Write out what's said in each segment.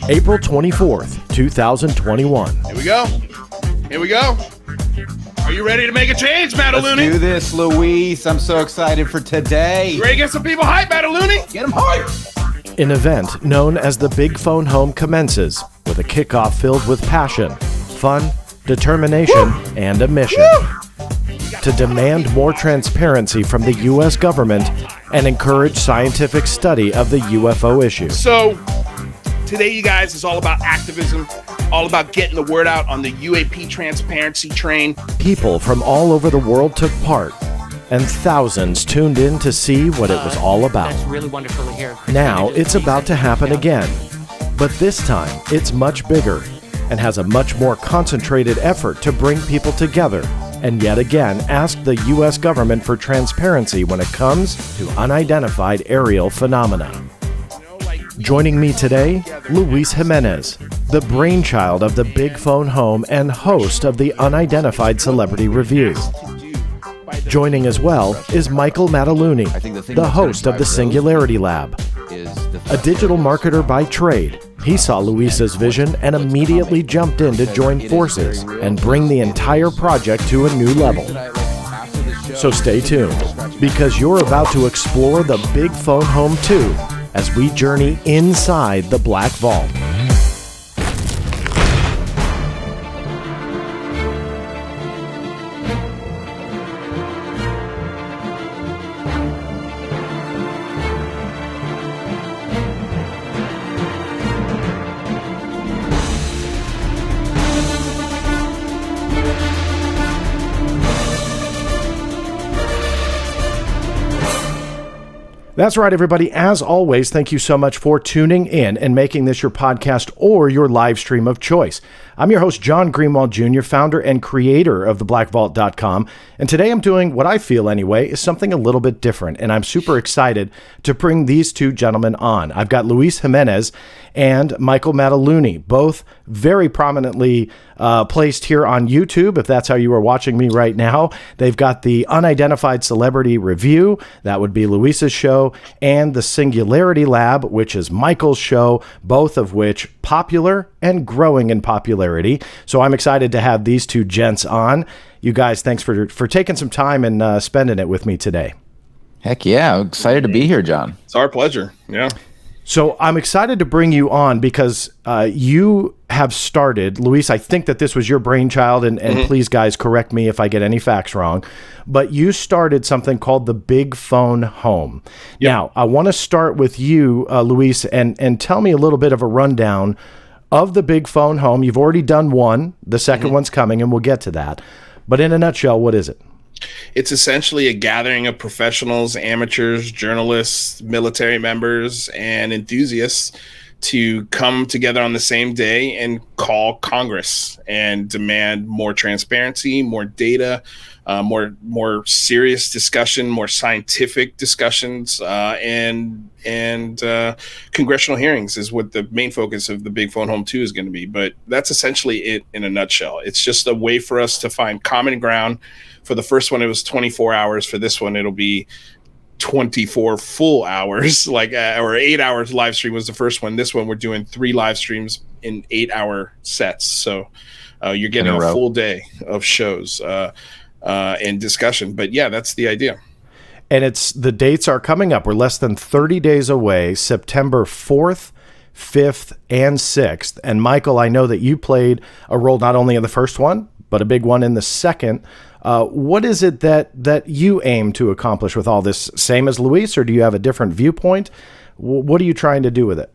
April 24th, 2021. Here we go. Here we go. Are you ready to make a change, Mataluni? Let's do this, Luis. I'm so excited for today. You ready to get some people hyped, Mataluni? Get them hyped. An event known as the Big Phone Home commences with a kickoff filled with passion, fun, determination, and a mission to demand more transparency from the U.S. government and encourage scientific study of the UFO issue. So, today, you guys, is all about activism, all about getting the word out on the UAP transparency train. People from all over the world took part, and thousands tuned in to see what it was all about. That's really wonderful to hear. Now it's about to happen again, but this time it's much bigger and has a much more concentrated effort to bring people together and yet again ask the U.S. government for transparency when it comes to unidentified aerial phenomena. Joining me today, Luis Jimenez, the brainchild of the Big Phone Home and host of the Unidentified Celebrity Review. Joining as well is Michael Mataluni, the host of the Singularity Lab. A digital marketer by trade, he saw Luis's vision and immediately jumped in to join forces and bring the entire project to a new level. So stay tuned, because you're about to explore the Big Phone Home 2 as we journey inside the Black Vault. That's right, everybody. As always, thank you so much for tuning in and making this your podcast or your live stream of choice. I'm your host, John Greenwald Jr., founder and creator of theblackvault.com. And today I'm doing what I feel anyway is something a little bit different. And I'm super excited to bring these two gentlemen on. I've got Luis Jimenez and Michael Mataluni, both very prominently placed here on YouTube, if that's how you are watching me right now. They've got the Unidentified Celebrity Review, that would be Luis's show, and the Singularity Lab, which is Michael's show, both of which popular and growing in popularity. So I'm excited to have these two gents on. You guys, thanks for taking some time and spending it with me today. Heck yeah. I'm excited to be here, John. It's our pleasure. Yeah. So I'm excited to bring you on because you have started, Luis, I think that this was your brainchild, and please, guys, correct me if I get any facts wrong, but you started something called the Big Phone Home. Yep. Now, I want to start with you, Luis, and tell me a little bit of a rundown of the Big Phone Home. You've already done one. The second one's coming, and we'll get to that. But in a nutshell, what is it? It's essentially a gathering of professionals, amateurs, journalists, military members, and enthusiasts to come together on the same day and call Congress and demand more transparency, more data, more serious discussion, more scientific discussions, and congressional hearings is what the main focus of the Big Phone Home 2 is going to be. But that's essentially it in a nutshell. It's just a way for us to find common ground. For the first one, it was 24 hours. For this one, it'll be 24 full hours, or 8 hours live stream was the first one. This one, we're doing 3 live streams in 8-hour sets. So you're getting a full day of shows and discussion. But yeah, that's the idea. And the dates are coming up. We're less than 30 days away, September 4th, 5th, and 6th. And Michael, I know that you played a role not only in the first one, but a big one in the second. What is it that you aim to accomplish with all this? Same as Luis, or do you have a different viewpoint? What are you trying to do with it?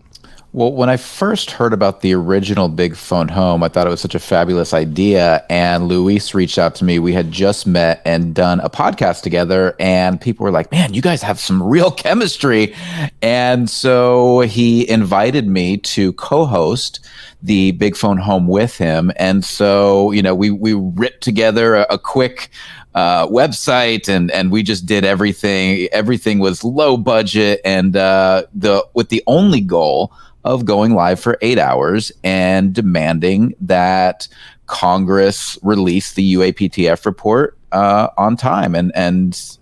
Well, when I first heard about the original Big Phone Home, I thought it was such a fabulous idea. And Luis reached out to me. We had just met and done a podcast together. And people were like, man, you guys have some real chemistry. And so he invited me to co-host the Big Phone Home with him. And so, we ripped together a quick website and we just did everything. Everything was low budget and with the only goal of going live for 8 hours and demanding that Congress release the UAPTF report on time, and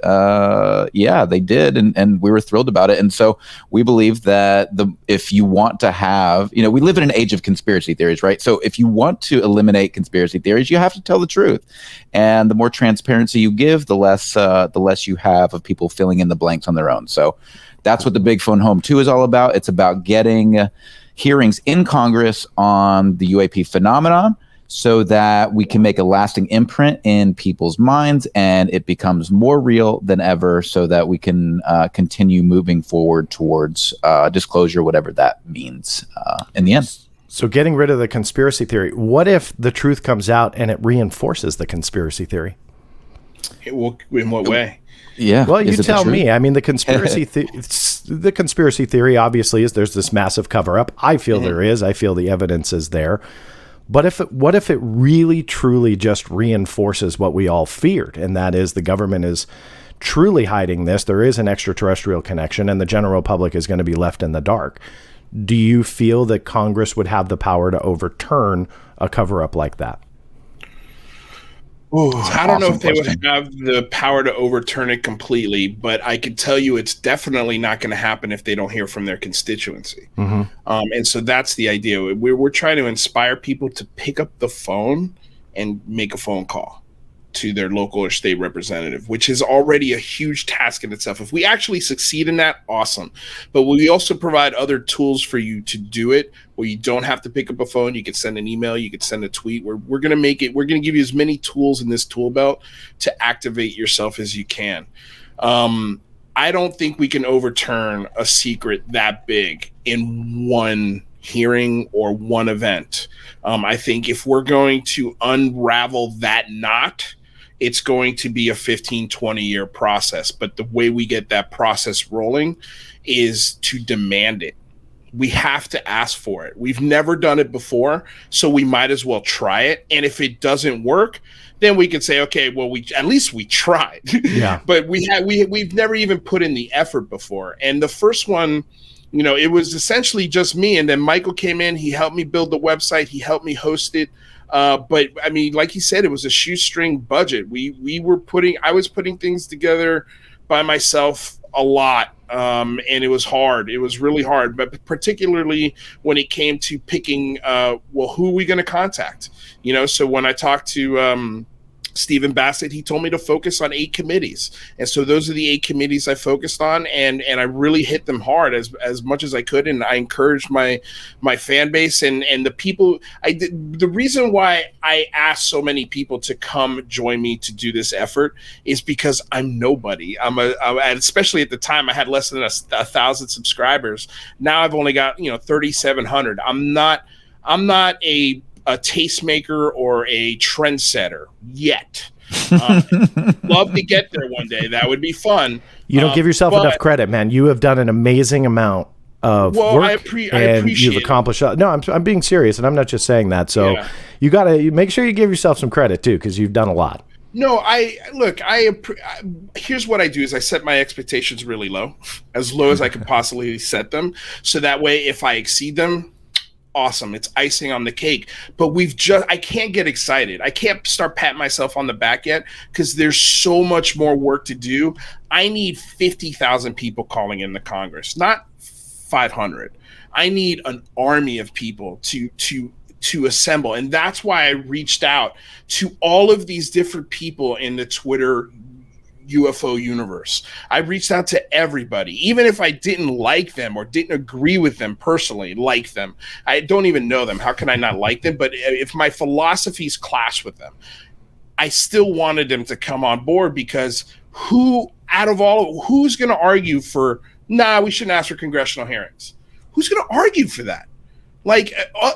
yeah, they did, and we were thrilled about it. And so we believe that if you want to have, we live in an age of conspiracy theories, right? So if you want to eliminate conspiracy theories, you have to tell the truth, and the more transparency you give, the less you have of people filling in the blanks on their own. So that's what the Big Phone Home 2 is all about. It's about getting hearings in Congress on the UAP phenomenon so that we can make a lasting imprint in people's minds and it becomes more real than ever, so that we can continue moving forward towards disclosure, whatever that means in the end. So getting rid of the conspiracy theory, what if the truth comes out and it reinforces the conspiracy theory? In what way? Yeah. Well, you tell me. I mean, the conspiracy the conspiracy theory obviously is there's this massive cover up. I feel there is. I feel the evidence is there. But what if it really truly just reinforces what we all feared, and that is the government is truly hiding this. There is an extraterrestrial connection, and the general public is going to be left in the dark. Do you feel that Congress would have the power to overturn a cover up like that? Ooh, I don't know if they would have the power to overturn it completely, but I can tell you it's definitely not going to happen if they don't hear from their constituency. And so that's the idea. We're trying to inspire people to pick up the phone and make a phone call to their local or state representative, which is already a huge task in itself. If we actually succeed in that, awesome. But we also provide other tools for you to do it, where you don't have to pick up a phone. You can send an email, you can send a tweet. We're going to give you as many tools in this tool belt to activate yourself as you can. I don't think we can overturn a secret that big in one hearing or one event. I think if we're going to unravel that knot, it's going to be a 15, 20-year process. But the way we get that process rolling is to demand it. We have to ask for it. We've never done it before, so we might as well try it. And if it doesn't work, then we can say, okay, well, at least we tried. Yeah. But we've never even put in the effort before. And the first one, it was essentially just me. And then Michael came in. He helped me build the website. He helped me host it. But I mean, like you said, it was a shoestring budget. I was putting things together by myself a lot. And it was hard. It was really hard, but particularly when it came to picking, who are we going to contact? So when I talked to Stephen Bassett, he told me to focus on 8 committees. And so those are the 8 committees I focused on, and I really hit them hard as much as I could. And I encouraged my fan base and the people. The reason why I asked so many people to come join me to do this effort is because I'm nobody. Especially at the time, I had less than 1,000 subscribers. Now I've only got 3,700. I'm not a tastemaker or a trendsetter yet. Love to get there one day. That would be fun. You don't give yourself enough credit, man. You have done an amazing amount of work, I appreciate you've accomplished. No, I'm being serious, and I'm not just saying that. So you got to make sure you give yourself some credit too, because you've done a lot. No, here's what I do is I set my expectations really low as I could possibly set them. So that way, if I exceed them, awesome, it's icing on the cake. But I can't get excited. I can't start patting myself on the back yet, because there's so much more work to do. I need 50,000 people calling in the Congress, not 500. I need an army of people to assemble. And that's why I reached out to all of these different people in the Twitter UFO universe. I reached out to everybody, even if I didn't like them or didn't agree with them personally, like them. I don't even know them. How can I not like them? But if my philosophies clash with them, I still wanted them to come on board, because who's going to argue for, we shouldn't ask for congressional hearings? Who's going to argue for that? Like,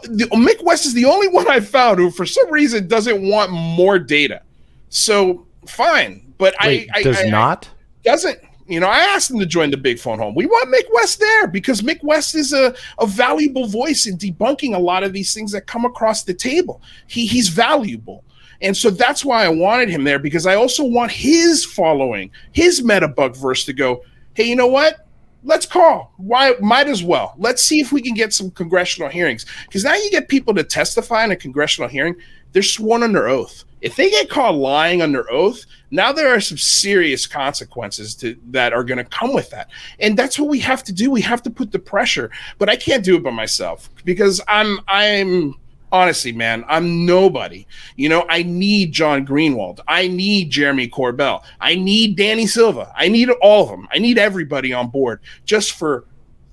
Mick West is the only one I've found who, for some reason, doesn't want more data. So, fine. But doesn't. I asked him to join the Big Phone Home. We want Mick West there because Mick West is a valuable voice in debunking a lot of these things that come across the table. He's valuable. And so that's why I wanted him there, because I also want his following, his Metabugverse, to go, hey, you know what? let's call. Why? Might as well. Let's see if we can get some congressional hearings. Because now you get people to testify in a congressional hearing. They're sworn under oath. If they get caught lying under oath, now there are some serious consequences that are going to come with that. And that's what we have to do. We have to put the pressure. But I can't do it by myself because I'm honestly, man, I'm nobody. You know, I need John Greenwald. I need Jeremy Corbell. I need Danny Silva. I need all of them. I need everybody on board just for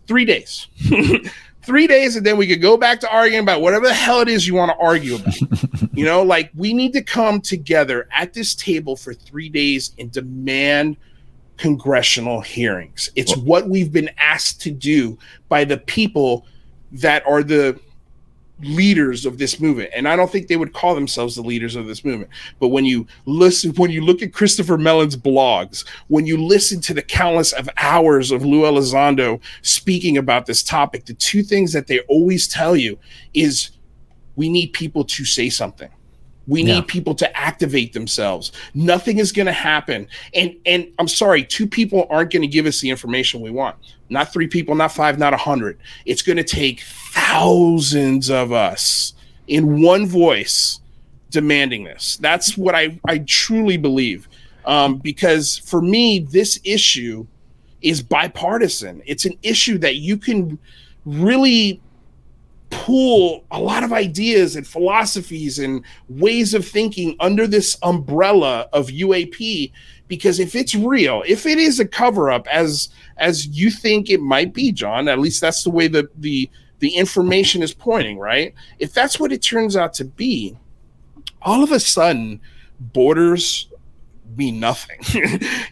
3 days. 3 days, and then we could go back to arguing about whatever the hell it is you want to argue about. You know, like, we need to come together at this table for 3 days and demand congressional hearings. It's what we've been asked to do by the people that are the leaders of this movement. And I don't think they would call themselves the leaders of this movement. But when you look at Christopher Mellon's blogs, when you listen to the countless of hours of Lou Elizondo speaking about this topic, the two things that they always tell you is we need people to say something. We need people to activate themselves. Nothing is going to happen. And I'm sorry, 2 people aren't going to give us the information we want. Not 3 people, not 5, not 100. It's going to take thousands of us in one voice demanding this. That's what I truly believe. Because for me, this issue is bipartisan. It's an issue that you can really pool a lot of ideas and philosophies and ways of thinking under this umbrella of UAP, because if it's real, if it is a cover-up as you think it might be, John, at least that's the way the information is pointing, right? If that's what it turns out to be, all of a sudden borders mean nothing.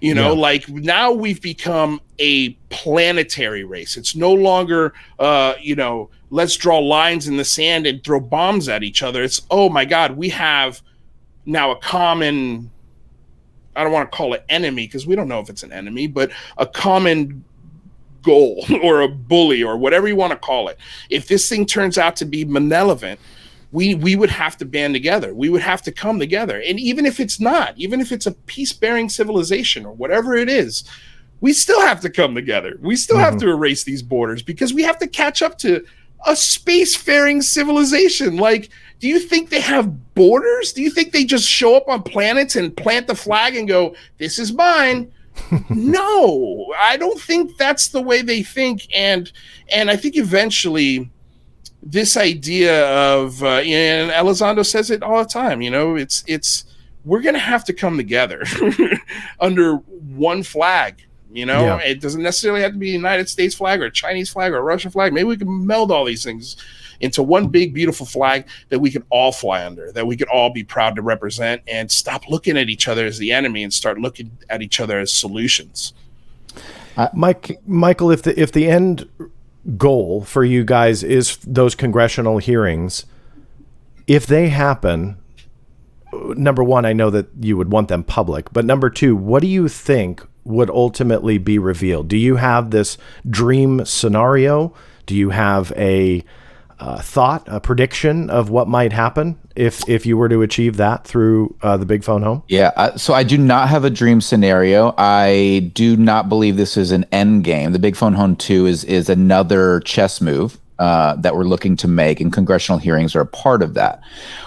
You know, like, now we've become a planetary race. It's no longer let's draw lines in the sand and throw bombs at each other. It's, oh my God, we have now a common, I don't want to call it enemy because we don't know if it's an enemy, but a common goal or a bully or whatever you want to call it. If this thing turns out to be malevolent, we would have to band together. We would have to come together. And even if it's not, even if it's a peace-bearing civilization or whatever it is, we still have to come together. We still have to erase these borders because we have to catch up to a spacefaring civilization. Like, do you think they have borders? Do you think they just show up on planets and plant the flag and go, this is mine? No, I don't think that's the way they think. And I think eventually this idea of, and Elizondo says it all the time, you know, it's we're going to have to come together under one flag. You know, it doesn't necessarily have to be a United States flag or a Chinese flag or a Russian flag. Maybe we can meld all these things into one big, beautiful flag that we can all fly under, that we could all be proud to represent, and stop looking at each other as the enemy and start looking at each other as solutions. Michael, if the end goal for you guys is those congressional hearings, if they happen, number one, I know that you would want them public, but number two, what do you think would ultimately be revealed? Do you have this dream scenario? Do you have a thought, a prediction of what might happen if you were to achieve that through the Big Phone Home? Yeah, so I do not have a dream scenario. I do not believe this is an end game. The Big Phone Home 2 is another chess move that we're looking to make, and congressional hearings are a part of that.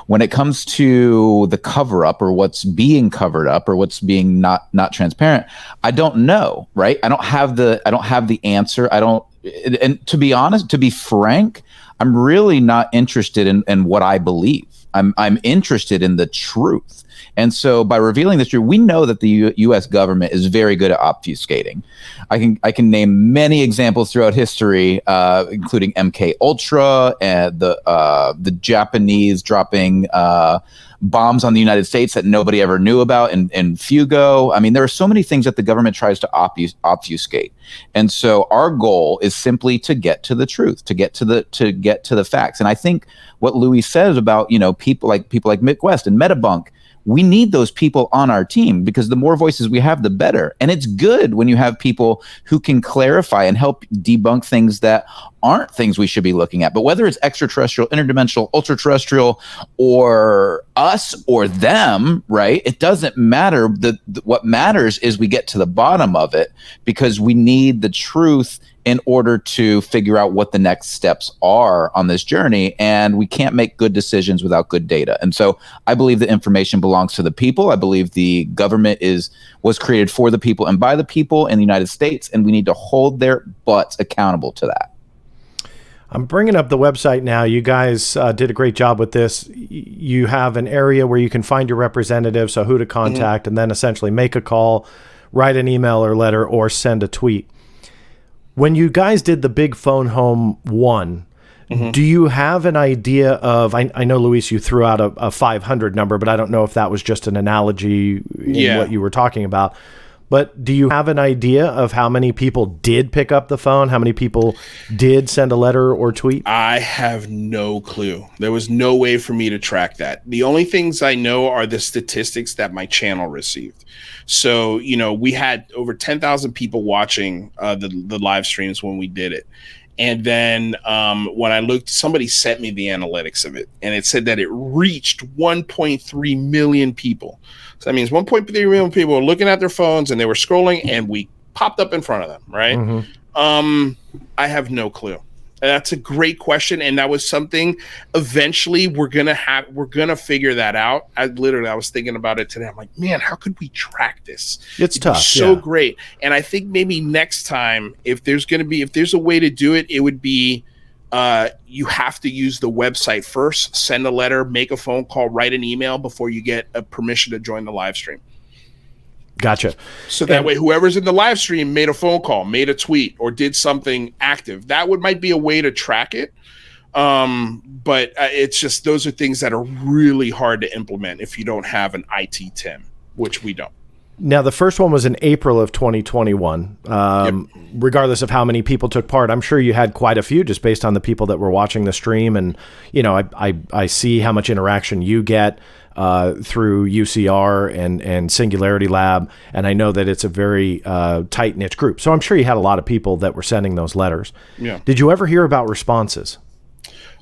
When it comes to the cover-up or what's being covered up or what's being not transparent, I don't know, right? I don't have the answer. And to be honest, to be frank, I'm really not interested in what I believe. I'm interested in the truth. And so by revealing this truth, we know that the U.S. government is very good at obfuscating. I can name many examples throughout history, including MK Ultra and the Japanese dropping bombs on the United States that nobody ever knew about, and Fugo. I mean, there are so many things that the government tries to obfuscate. And so our goal is simply to get to the truth, to get to the facts. And I think what Louis says about, people like Mick West and Metabunk, we need those people on our team, because the more voices we have, the better. And it's good when you have people who can clarify and help debunk things that aren't things we should be looking at. But whether it's extraterrestrial, interdimensional, ultra-terrestrial, or us or them, right? It doesn't matter. What matters is we get to the bottom of it, because we need the truth in order to figure out what the next steps are on this journey. And we can't make good decisions without good data. And so I believe the information belongs to the people. I believe the government was created for the people and by the people in the United States, and we need to hold their butts accountable to that. I'm bringing up the website now. You guys did a great job with this. You have an area where you can find your representative, so who to contact, and then essentially make a call, write an email or letter, or send a tweet. When you guys did the Big Phone Home 1, do you have an idea of, I know, Luis, you threw out a 500 number, but I don't know if that was just an analogy in what you were talking about. But do you have an idea of how many people did pick up the phone? How many people did send a letter or tweet? I have no clue. There was no way for me to track that. The only things I know are the statistics that my channel received. So, we had over 10,000 people watching the live streams when we did it. And then when I looked, somebody sent me the analytics of it, and it said that it reached 1.3 million people. So that means 1.3 million people were looking at their phones and they were scrolling, and we popped up in front of them, right? I have no clue. That's a great question, and that was something eventually we're gonna figure that out. I was thinking about it today. I'm like, man, how could we track this? It's tough. So great. And I think maybe next time, if there's a way to do it, it would be you have to use the website first, send a letter, make a phone call, write an email before you get a permission to join the live stream. Gotcha. So that way, whoever's in the live stream made a phone call, made a tweet, or did something active. That might be a way to track it. But it's just, those are things that are really hard to implement if you don't have an IT team, which we don't. Now, the first one was in April of 2021. Regardless of how many people took part, I'm sure you had quite a few just based on the people that were watching the stream. And, I see how much interaction you get through UCR and Singularity Lab. And I know that it's a very tight-knit group. So I'm sure you had a lot of people that were sending those letters. Yeah. Did you ever hear about responses?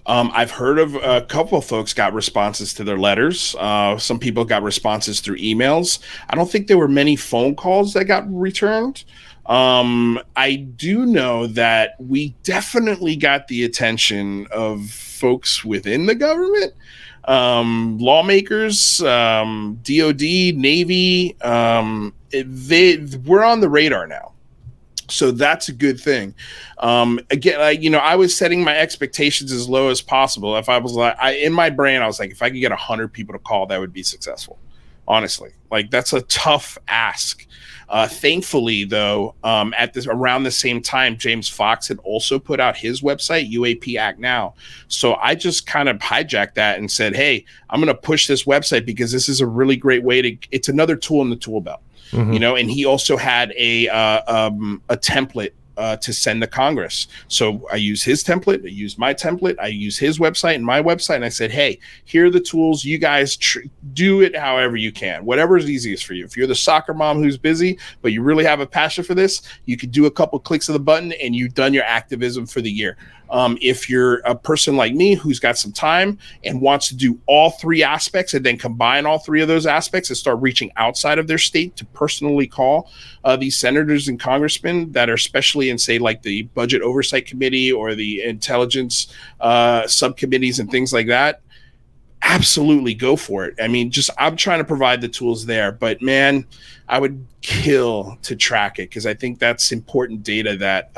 I've heard of a couple of folks got responses to their letters. Some people got responses through emails. I don't think there were many phone calls that got returned. I do know that we definitely got the attention of folks within the government, lawmakers, DOD, Navy. We're on the radar now. So that's a good thing. Again, I was setting my expectations as low as possible. If I was in my brain, I was like, if I could get 100 people to call, that would be successful. Honestly, that's a tough ask. Thankfully, though, around the same time, James Fox had also put out his website, UAP Act Now. So I just kind of hijacked that and said, hey, I'm going to push this website because this is a really great way it's another tool in the tool belt. And he also had a template to send to Congress. So I use his template, I use my template, I use his website and my website. And I said, hey, here are the tools. You guys do it however you can, whatever is easiest for you. If you're the soccer mom who's busy, but you really have a passion for this, you could do a couple clicks of the button and you've done your activism for the year. If you're a person like me who's got some time and wants to do all three aspects and then combine all three of those aspects and start reaching outside of their state to personally call these senators and congressmen that are especially in, say, like the Budget Oversight Committee or the intelligence subcommittees and things like that, absolutely go for it. I mean, I'm trying to provide the tools there, but man, I would kill to track it because I think that's important data that,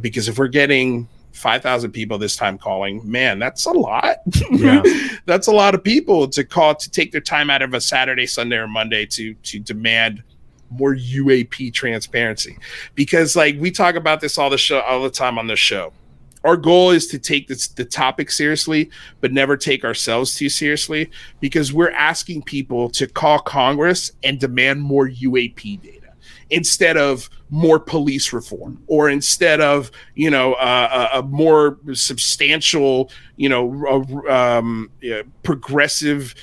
because if we're getting 5,000 people this time calling, man, that's a lot. Yeah. That's a lot of people to call, to take their time out of a Saturday, Sunday, or Monday to demand more UAP transparency. Because we talk about this all the time on this show. Our goal is to take the topic seriously, but never take ourselves too seriously, because we're asking people to call Congress and demand more UAP data instead of more police reform, or instead of, a more substantial, progressive,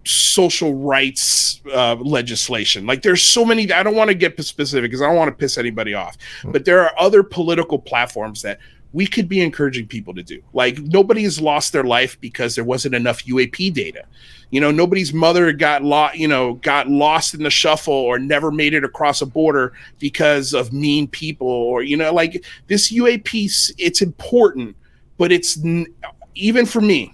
social rights legislation. Like there's so many, I don't want to get specific because I don't want to piss anybody off, but there are other political platforms that we could be encouraging people to do. Like nobody has lost their life because there wasn't enough UAP data. Nobody's mother got lost in the shuffle or never made it across a border because of mean people, or like this UAP, it's important, but even for me,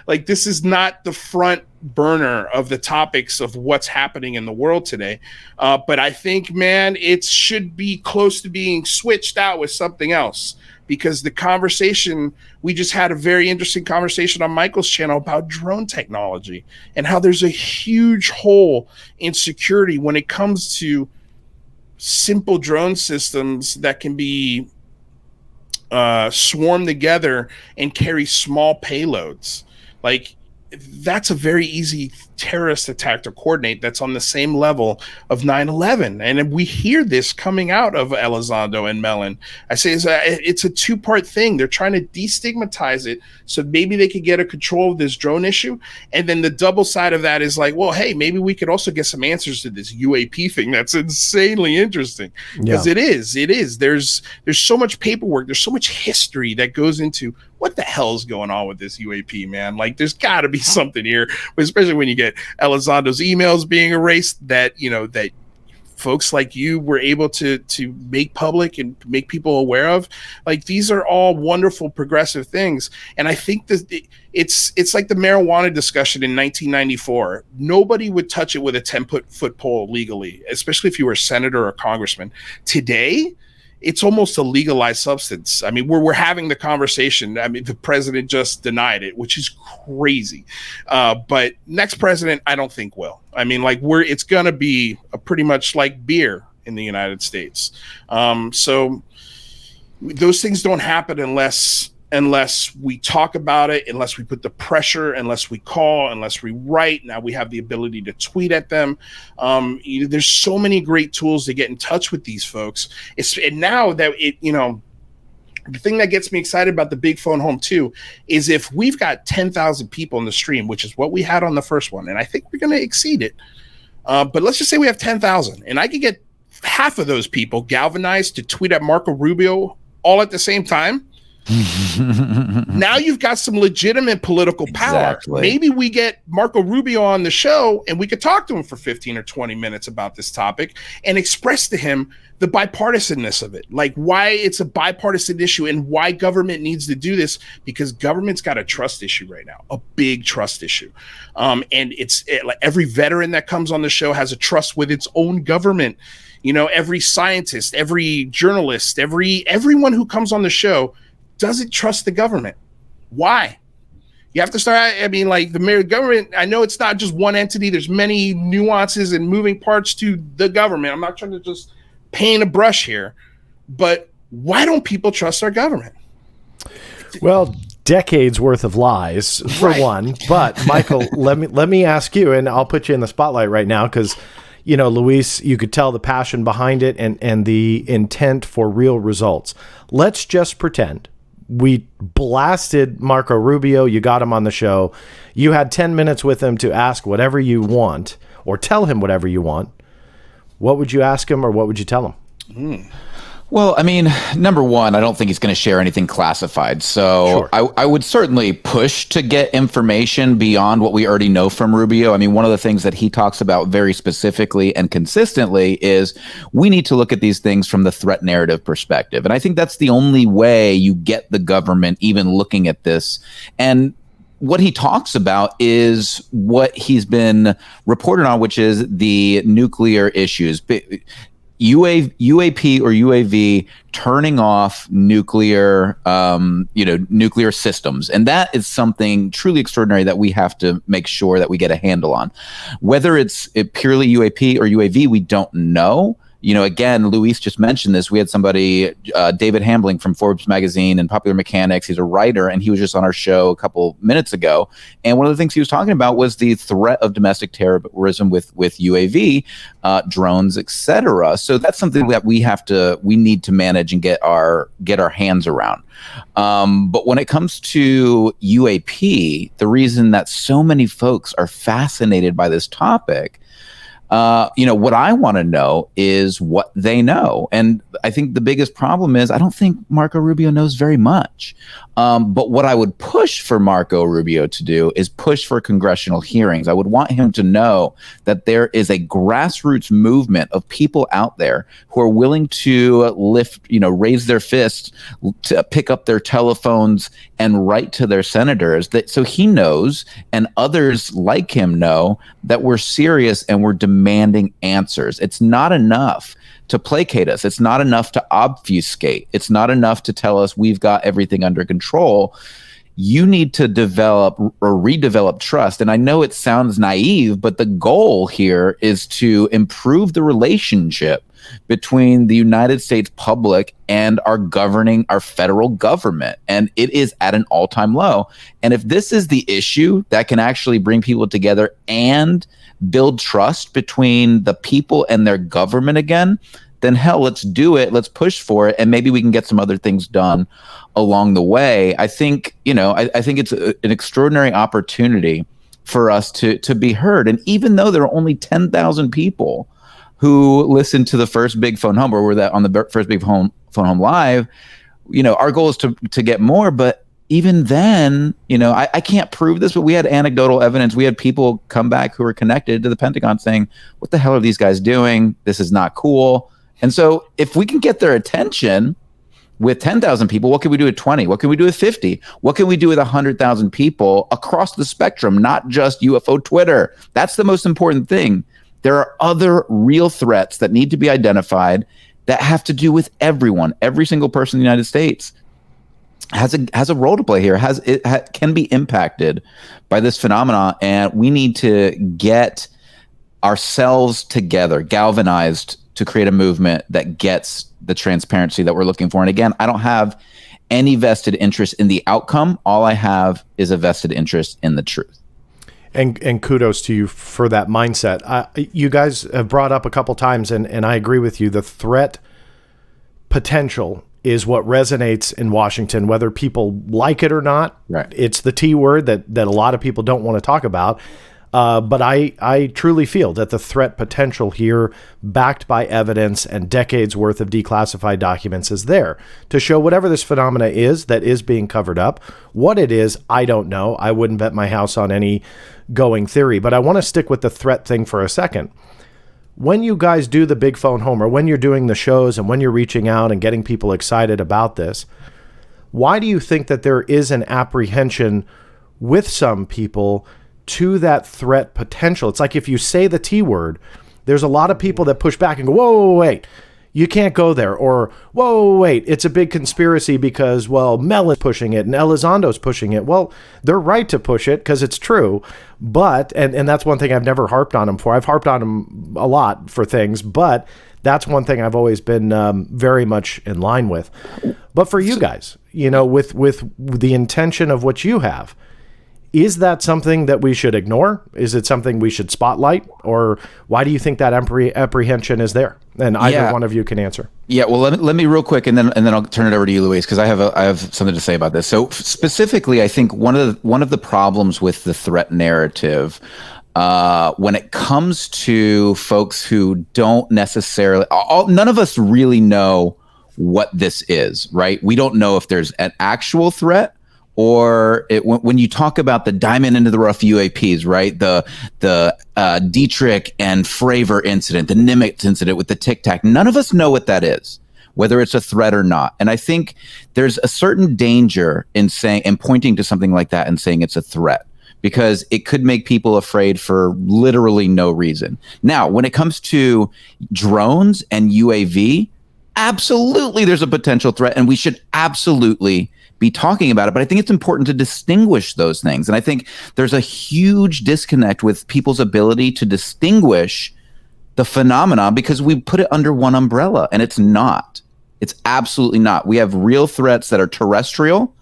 like this is not the front burner of the topics of what's happening in the world today. But I think, man, it should be close to being switched out with something else, because the conversation, we just had a very interesting conversation on Michael's channel about drone technology and how there's a huge hole in security when it comes to simple drone systems that can be swarm together and carry small payloads. Like that's a very easy terrorist attack to coordinate that's on the same level of 9/11. And we hear this coming out of Elizondo and Mellon. I say it's a two-part thing. They're trying to destigmatize it so maybe they could get a control of this drone issue. And then the double side of that is like, well, hey, maybe we could also get some answers to this UAP thing. That's insanely interesting, because it is. There's so much paperwork. There's so much history that goes into what the hell is going on with this UAP, man? Like, there's got to be something here, but especially when you get Elizondo's emails being erased that folks like you were able to make public and make people aware of. Like, these are all wonderful progressive things. And I think that it's like the marijuana discussion in 1994. Nobody would touch it with a 10-foot pole legally, especially if you were a senator or a congressman. Today, it's almost a legalized substance. I mean, we're having the conversation. I mean, the president just denied it, which is crazy. But next president, I don't think will. I mean, like it's going to be pretty much like beer in the United States. So those things don't happen unless we talk about it, unless we put the pressure, unless we call, unless we write. Now we have the ability to tweet at them. There's so many great tools to get in touch with these folks. And now that the thing that gets me excited about the big phone home too is if we've got 10,000 people in the stream, which is what we had on the first one, and I think we're going to exceed it. But let's just say we have 10,000, and I could get half of those people galvanized to tweet at Marco Rubio all at the same time. Now you've got some legitimate political power. Exactly. Maybe we get Marco Rubio on the show and we could talk to him for 15 or 20 minutes about this topic and express to him the bipartisanness of it, like why it's a bipartisan issue and why government needs to do this, because government's got a trust issue right now, a big trust issue. And like every veteran that comes on the show has a trust with its own government. Every scientist, every journalist, everyone who comes on the show doesn't trust the government. Why? You have to start. I mean, like the government, I know it's not just one entity. There's many nuances and moving parts to the government. I'm not trying to just paint a brush here, but why don't people trust our government? Well, decades worth of lies for one. But Michael, let me ask you, and I'll put you in the spotlight right now because, Luis, you could tell the passion behind it and the intent for real results. Let's just pretend we blasted Marco Rubio. You got him on the show. You had 10 minutes with him to ask whatever you want or tell him whatever you want. What would you ask him or what would you tell him? Well, I mean, number one, I don't think he's going to share anything classified. So sure. I would certainly push to get information beyond what we already know from Rubio. I mean, one of the things that he talks about very specifically and consistently is we need to look at these things from the threat narrative perspective. And I think that's the only way you get the government even looking at this. And what he talks about is what he's been reported on, which is the nuclear issues. UAP or UAV turning off nuclear systems. And that is something truly extraordinary that we have to make sure that we get a handle on. Whether it's purely UAP or UAV, we don't know. again, Luis just mentioned this. We had somebody, David Hambling from Forbes magazine and Popular Mechanics. He's a writer, and he was just on our show a couple minutes ago. And one of the things he was talking about was the threat of domestic terrorism with UAV, drones, etc. So that's something that we need to manage and get our hands around. But when it comes to UAP, the reason that so many folks are fascinated by this topic, what I want to know is what they know. And I think the biggest problem is I don't think Marco Rubio knows very much. But what I would push for Marco Rubio to do is push for congressional hearings. I would want him to know that there is a grassroots movement of people out there who are willing to raise their fists, to pick up their telephones and write to their senators, so he knows and others like him know that we're serious and we're demanding answers. It's not enough to placate us. It's not enough to obfuscate. It's not enough to tell us we've got everything under control. You need to develop or redevelop trust. And I know it sounds naive, but the goal here is to improve the relationship between the United States public and our federal government. And it is at an all-time low. And if this is the issue that can actually bring people together and build trust between the people and their government again, then hell, let's do it. Let's push for it. And maybe we can get some other things done along the way. I think, I think it's an extraordinary opportunity for us to be heard. And even though there are only 10,000 people who listen to the first Big Phone Home, or we're that on the first Big Phone Home Live, our goal is to get more. But even then, I can't prove this, but we had anecdotal evidence. We had people come back who were connected to the Pentagon saying, what the hell are these guys doing? This is not cool. And so if we can get their attention with 10,000 people, what can we do with 20? What can we do with 50? What can we do with 100,000 people across the spectrum, not just UFO Twitter? That's the most important thing. There are other real threats that need to be identified that have to do with everyone. Every single person in the United States has a role to play here, can be impacted by this phenomenon. And we need to get ourselves together, galvanized, to create a movement that gets the transparency that we're looking for. And again, I don't have any vested interest in the outcome. All I have is a vested interest in the truth. And kudos to you for that mindset. You guys have brought up a couple times, and I agree with you, the threat potential is what resonates in Washington, whether people like it or not. Right. It's the T word that a lot of people don't want to talk about. But I truly feel that the threat potential here, backed by evidence and decades worth of declassified documents, is there to show whatever this phenomena is that is being covered up. What it is, I don't know. I wouldn't bet my house on any going theory, but I want to stick with the threat thing for a second. When you guys do the Big Phone Home, or when you're doing the shows and when you're reaching out and getting people excited about this, why do you think that there is an apprehension with some people to that threat potential? It's like if you say the T word, there's a lot of people that push back and go, whoa, wait, you can't go there. Or, whoa, wait, it's a big conspiracy because, well, Mel is pushing it and Elizondo's pushing it. Well, they're right to push it because it's true. But, and that's one thing I've never harped on them for. I've harped on them a lot for things, but that's one thing I've always been very much in line with. But for you guys, with the intention of what you have, is that something that we should ignore? Is it something we should spotlight? Or why do you think that apprehension is there? And either one of you can answer. Yeah, well, let me real quick, and then I'll turn it over to you, Luis, because I have something to say about this. So specifically, I think one of the problems with the threat narrative, when it comes to folks who don't necessarily, none of us really know what this is, right? We don't know if there's an actual threat, or when you talk about the diamond into the rough UAPs, right? The Dietrich and Fravor incident, the Nimitz incident with the Tic Tac, none of us know what that is, whether it's a threat or not. And I think there's a certain danger in saying and pointing to something like that and saying it's a threat, because it could make people afraid for literally no reason. Now, when it comes to drones and UAV, absolutely there's a potential threat, and we should absolutely be talking about it. But I think it's important to distinguish those things. And I think there's a huge disconnect with people's ability to distinguish the phenomenon because we put it under one umbrella, and it's not. It's absolutely not. We have real threats that are terrestrial,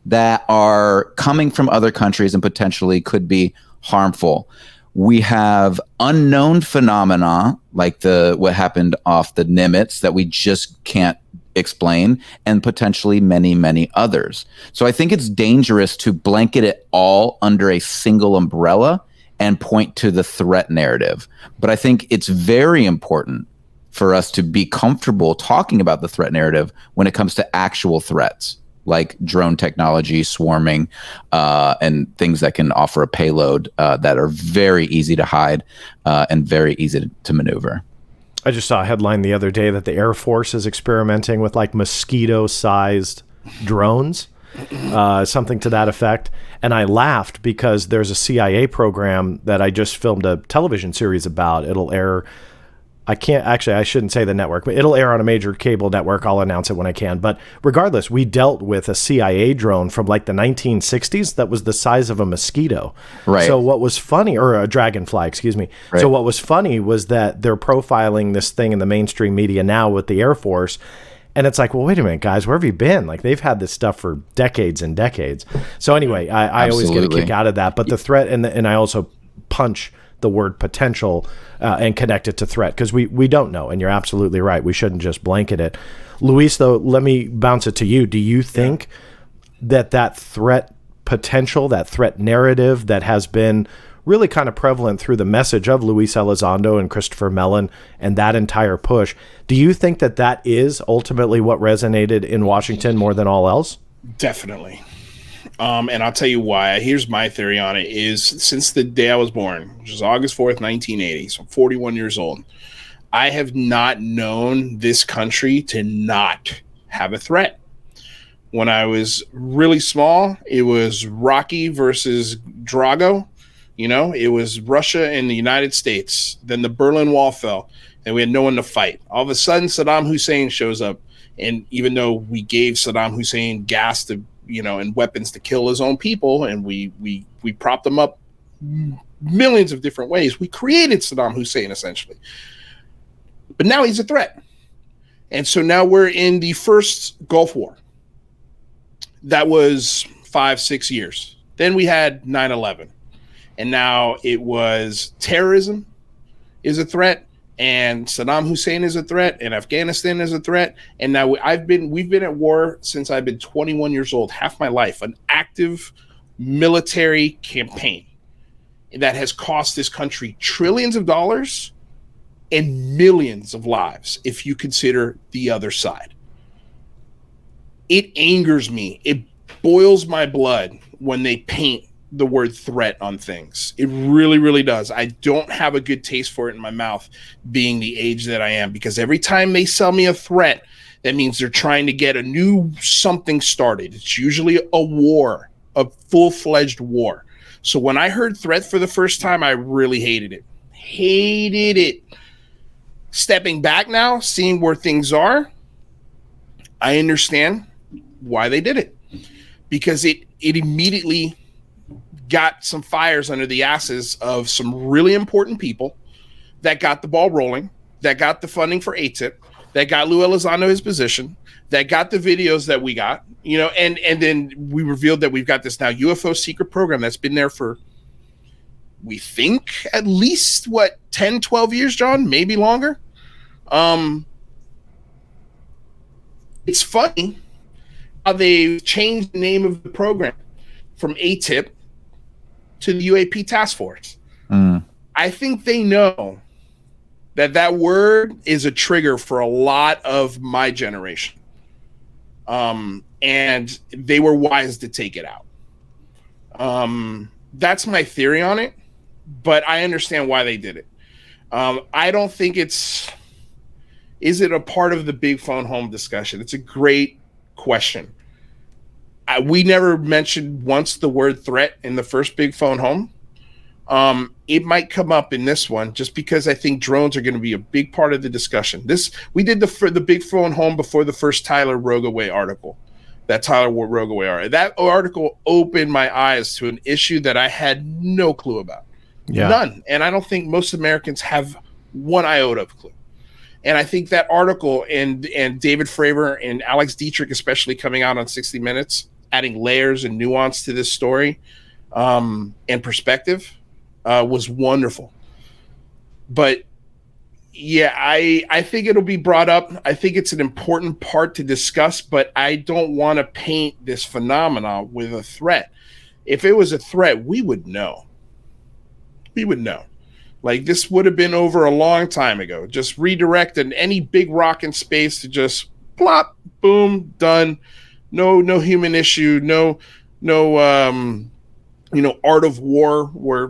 that are coming from other countries and potentially could be harmful. We have unknown phenomena like what happened off the Nimitz that we just can't explain, and potentially many, many others. So I think it's dangerous to blanket it all under a single umbrella and point to the threat narrative. But I think it's very important for us to be comfortable talking about the threat narrative when it comes to actual threats, like drone technology, swarming, and things that can offer a payload that are very easy to hide and very easy to maneuver. I just saw a headline the other day that the Air Force is experimenting with like mosquito-sized drones, something to that effect. And I laughed because there's a CIA program that I just filmed a television series about. It'll air, I shouldn't say the network, but it'll air on a major cable network. I'll announce it when I can. But regardless, we dealt with a CIA drone from like the 1960s that was the size of a mosquito. Right. So what was funny, or a dragonfly, excuse me. Right. So what was funny was that they're profiling this thing in the mainstream media now with the Air Force. And it's like, well, wait a minute, guys, where have you been? Like, they've had this stuff for decades and decades. So anyway, I always get a kick out of that. But the threat, and I also punch the word potential and connect it to threat, because we don't know. And you're absolutely right. We shouldn't just blanket it. Luis, though, let me bounce it to you. Do you think that threat potential, that threat narrative that has been really kind of prevalent through the message of Luis Elizondo and Christopher Mellon and that entire push, do you think that is ultimately what resonated in Washington more than all else? Definitely. And I'll tell you why. Here's my theory on it is, since the day I was born, which is August 4th, 1980, so I'm 41 years old, I have not known this country to not have a threat. When I was really small, it was Rocky versus Drago. It was Russia and the United States. Then the Berlin Wall fell, and we had no one to fight. All of a sudden, Saddam Hussein shows up. And even though we gave Saddam Hussein gas to and weapons to kill his own people, and we propped them up millions of different ways, we created Saddam Hussein essentially. But now he's a threat. And so now we're in the first Gulf War. That was 5-6 years. Then we had 9/11. And now it was terrorism is a threat, and Saddam Hussein is a threat, and Afghanistan is a threat. And now we've been at war since I've been 21 years old, half my life, an active military campaign that has cost this country trillions of dollars and millions of lives, if you consider the other side. It angers me. It boils my blood when they paint the word threat on things. It really, really does. I don't have a good taste for it in my mouth, being the age that I am, because every time they sell me a threat, that means they're trying to get a new something started. It's usually a war, a full-fledged war. So when I heard threat for the first time, I really hated it. Hated it. Stepping back now, seeing where things are, I understand why they did it, because it immediately got some fires under the asses of some really important people that got the ball rolling, that got the funding for ATIP, that got Lou Elizondo his position, that got the videos that we got, and then we revealed that we've got this now UFO secret program that's been there for, we think, at least 10, 12 years, John, maybe longer. It's funny how they changed the name of the program from ATIP to the UAP task force. I think they know that word is a trigger for a lot of my generation. And they were wise to take it out. That's my theory on it, but I understand why they did it. I don't think is it a part of the big phone home discussion? It's a great question. We never mentioned once the word threat in the first big phone home. It might come up in this one just because I think drones are going to be a big part of the discussion. We did the big phone home before the first Tyler Rogoway article. That Tyler Rogoway article. That article opened my eyes to an issue that I had no clue about. Yeah. None. And I don't think most Americans have one iota of clue. And I think that article and David Fravor and Alex Dietrich, especially coming out on 60 Minutes, adding layers and nuance to this story and perspective was wonderful. But yeah, I think it'll be brought up. I think it's an important part to discuss, but I don't want to paint this phenomena with a threat. If it was a threat, we would know. We would know. Like, this would have been over a long time ago. Just redirected any big rock in space to just plop, boom, done. No human issue. No, art of war where,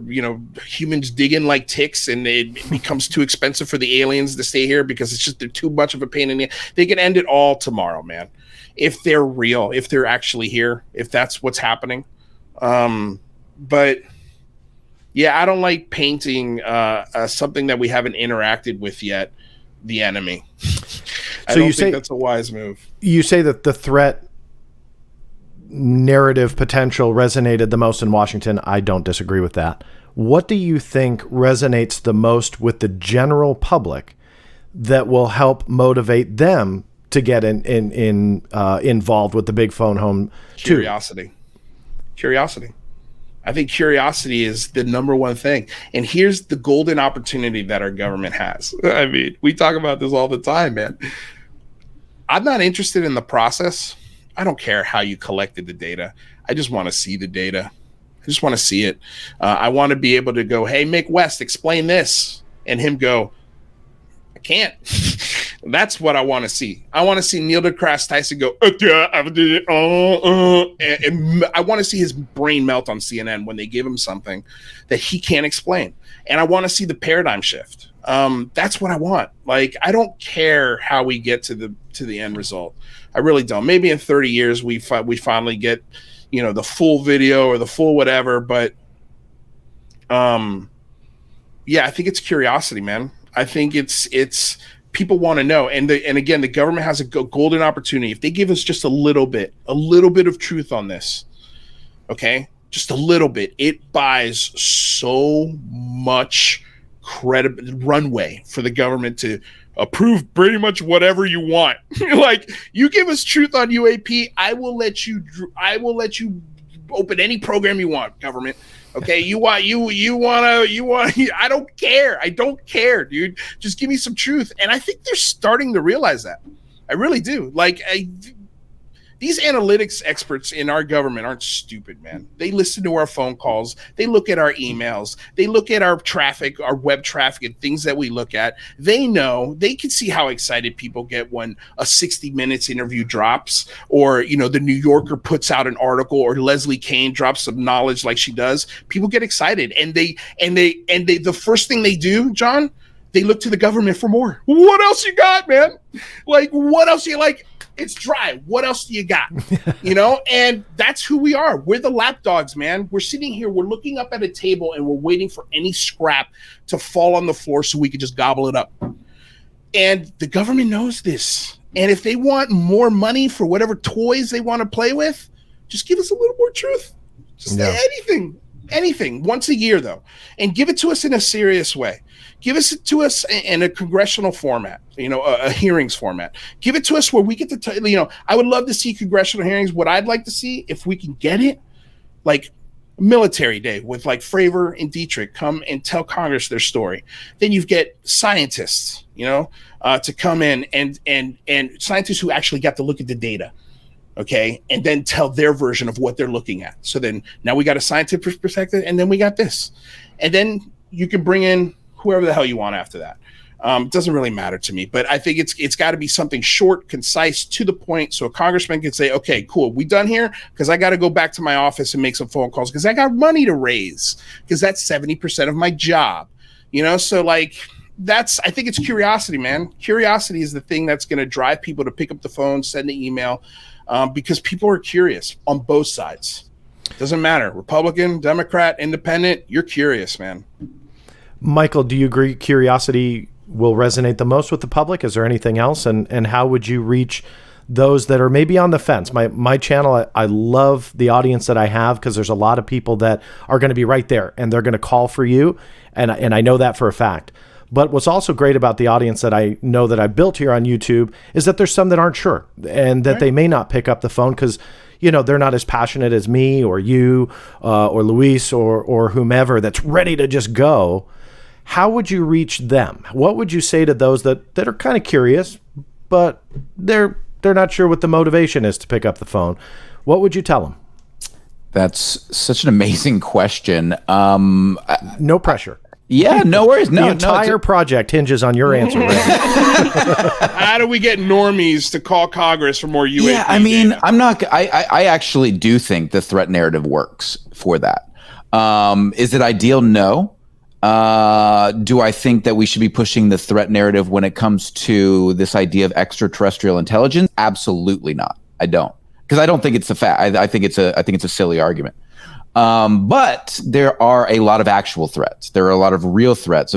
humans dig in like ticks and it becomes too expensive for the aliens to stay here because it's just they're too much of a pain in the. They can end it all tomorrow, man. If they're real, if they're actually here, if that's what's happening. But yeah, I don't like painting something that we haven't interacted with yet, the enemy. I don't think that's a wise move. You say that the threat narrative potential resonated the most in Washington. I don't disagree with that. What do you think resonates the most with the general public that will help motivate them to get involved with the big phone home? Curiosity. I think curiosity is the number one thing. And here's the golden opportunity that our government has. I mean, we talk about this all the time, man. I'm not interested in the process. I don't care how you collected the data. I just want to see the data. I just want to see it. I want to be able to go, hey, Mick West, explain this. And him go, I can't. That's what I want to see. I want to see Neil deGrasse Tyson go, and I want to see his brain melt on CNN when they give him something that he can't explain. And I want to see the paradigm shift. That's what I want. Like, I don't care how we get to the end result. I really don't. Maybe in 30 years we finally get, the full video or the full whatever. But yeah, I think it's curiosity, man. I think it's people want to know, and again, the government has a golden opportunity. If they give us just a little bit of truth on this, okay, just a little bit, it buys so much runway for the government to approve pretty much whatever you want. Like, you give us truth on UAP, I will let you open any program you want, government. Okay, you want, I don't care, dude. Just give me some truth. And I think they're starting to realize that. I really do. Like, these analytics experts in our government aren't stupid, man. They listen to our phone calls. They look at our emails. They look at our traffic, our web traffic, and things that we look at. They know, they can see how excited people get when a 60 Minutes interview drops, or, the New Yorker puts out an article, or Leslie Kane drops some knowledge like she does. People get excited, and they the first thing they do, John, they look to the government for more. What else you got, man? Like, what else you like? It's dry. What else do you got? And that's who we are. We're the lapdogs, man. We're sitting here. We're looking up at a table and we're waiting for any scrap to fall on the floor so we can just gobble it up. And the government knows this. And if they want more money for whatever toys they want to play with, just give us a little more truth. Just anything once a year, though. And give it to us in a serious way. Give it to us in a congressional format, a hearings format. Give it to us where we get to, I would love to see congressional hearings. What I'd like to see, if we can get it, like Military Day with like Fravor and Dietrich come and tell Congress their story. Then you get scientists, to come in and scientists who actually got to look at the data. Okay. And then tell their version of what they're looking at. So then now we got a scientific perspective, and then we got this. And then you can bring in whoever the hell you want after that. It doesn't really matter to me, but I think it's got to be something short, concise, to the point, so a congressman can say, okay, cool, we done here? Because I got to go back to my office and make some phone calls because I got money to raise, because that's 70% of my job. So like, I think it's curiosity, man. Curiosity is the thing that's going to drive people to pick up the phone, send an email, because people are curious on both sides. Doesn't matter, Republican, Democrat, Independent, you're curious, man. Michael, do you agree curiosity will resonate the most with the public? Is there anything else? And how would you reach those that are maybe on the fence? My channel, I love the audience that I have, because there's a lot of people that are going to be right there and they're going to call for you. And I know that for a fact. But what's also great about the audience that I know that I've built here on YouTube is that there's some that aren't sure, and that they may not pick up the phone because, they're not as passionate as me or you or Luis or whomever that's ready to just go. How would you reach them? What would you say to those that are kind of curious, but they're not sure what the motivation is to pick up the phone? What would you tell them? That's such an amazing question. No pressure. Yeah, no worries. No, the entire project hinges on your answer. Right? How do we get normies to call Congress for more UAP? Yeah, I mean, I actually do think the threat narrative works for that. Is it ideal? No. Do I think that we should be pushing the threat narrative when it comes to this idea of extraterrestrial intelligence? Absolutely not. I don't, because I don't think it's a fact. I think it's a silly argument. But there are a lot of actual threats. There are a lot of real threats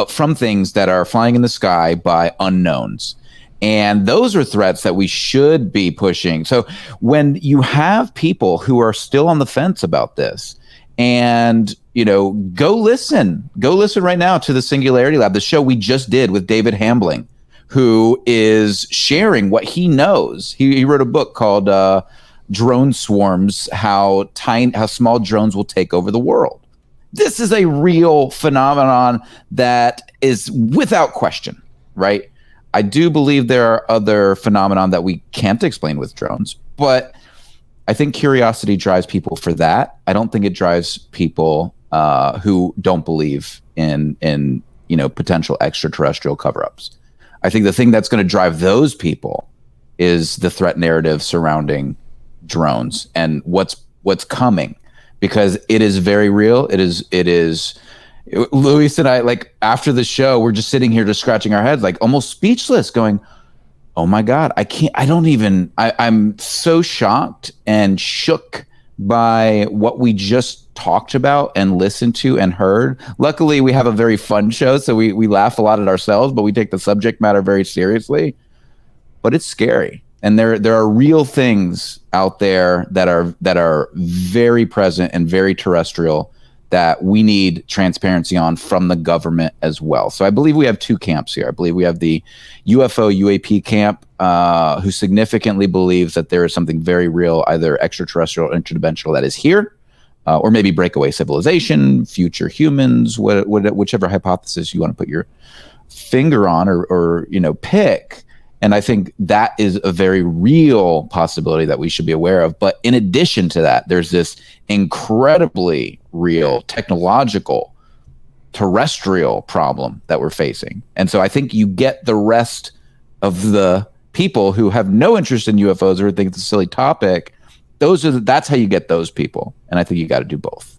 from things that are flying in the sky by unknowns. And those are threats that we should be pushing. So when you have people who are still on the fence about this, and, go listen right now to the Singularity Lab, the show we just did with David Hambling, who is sharing what he knows. He wrote a book called Drone Swarms, how small drones will take over the world. This is a real phenomenon that is without question, right? I do believe there are other phenomenon that we can't explain with drones, but I think curiosity drives people for that. I don't think it drives people who don't believe in potential extraterrestrial cover-ups. I think the thing that's going to drive those people is the threat narrative surrounding drones and what's coming, because it is very real. It is Luis and I, like, after the show, we're just sitting here just scratching our heads, like almost speechless, going, oh my God, I'm so shocked and shook by what we just talked about and listened to and heard. Luckily, we have a very fun show, so we laugh a lot at ourselves, but we take the subject matter very seriously. But it's scary. And there are real things out there that are very present and very terrestrial that we need transparency on from the government as well. So I believe we have two camps here. I believe we have the UFO UAP camp, who significantly believes that there is something very real, either extraterrestrial or interdimensional, that is here, or maybe breakaway civilization, future humans, whichever hypothesis you want to put your finger on or pick. And I think that is a very real possibility that we should be aware of. But in addition to that, there's this incredibly real technological terrestrial problem that we're facing. And so I think you get the rest of the people who have no interest in UFOs or think it's a silly topic. That's how you get those people. And I think you got to do both.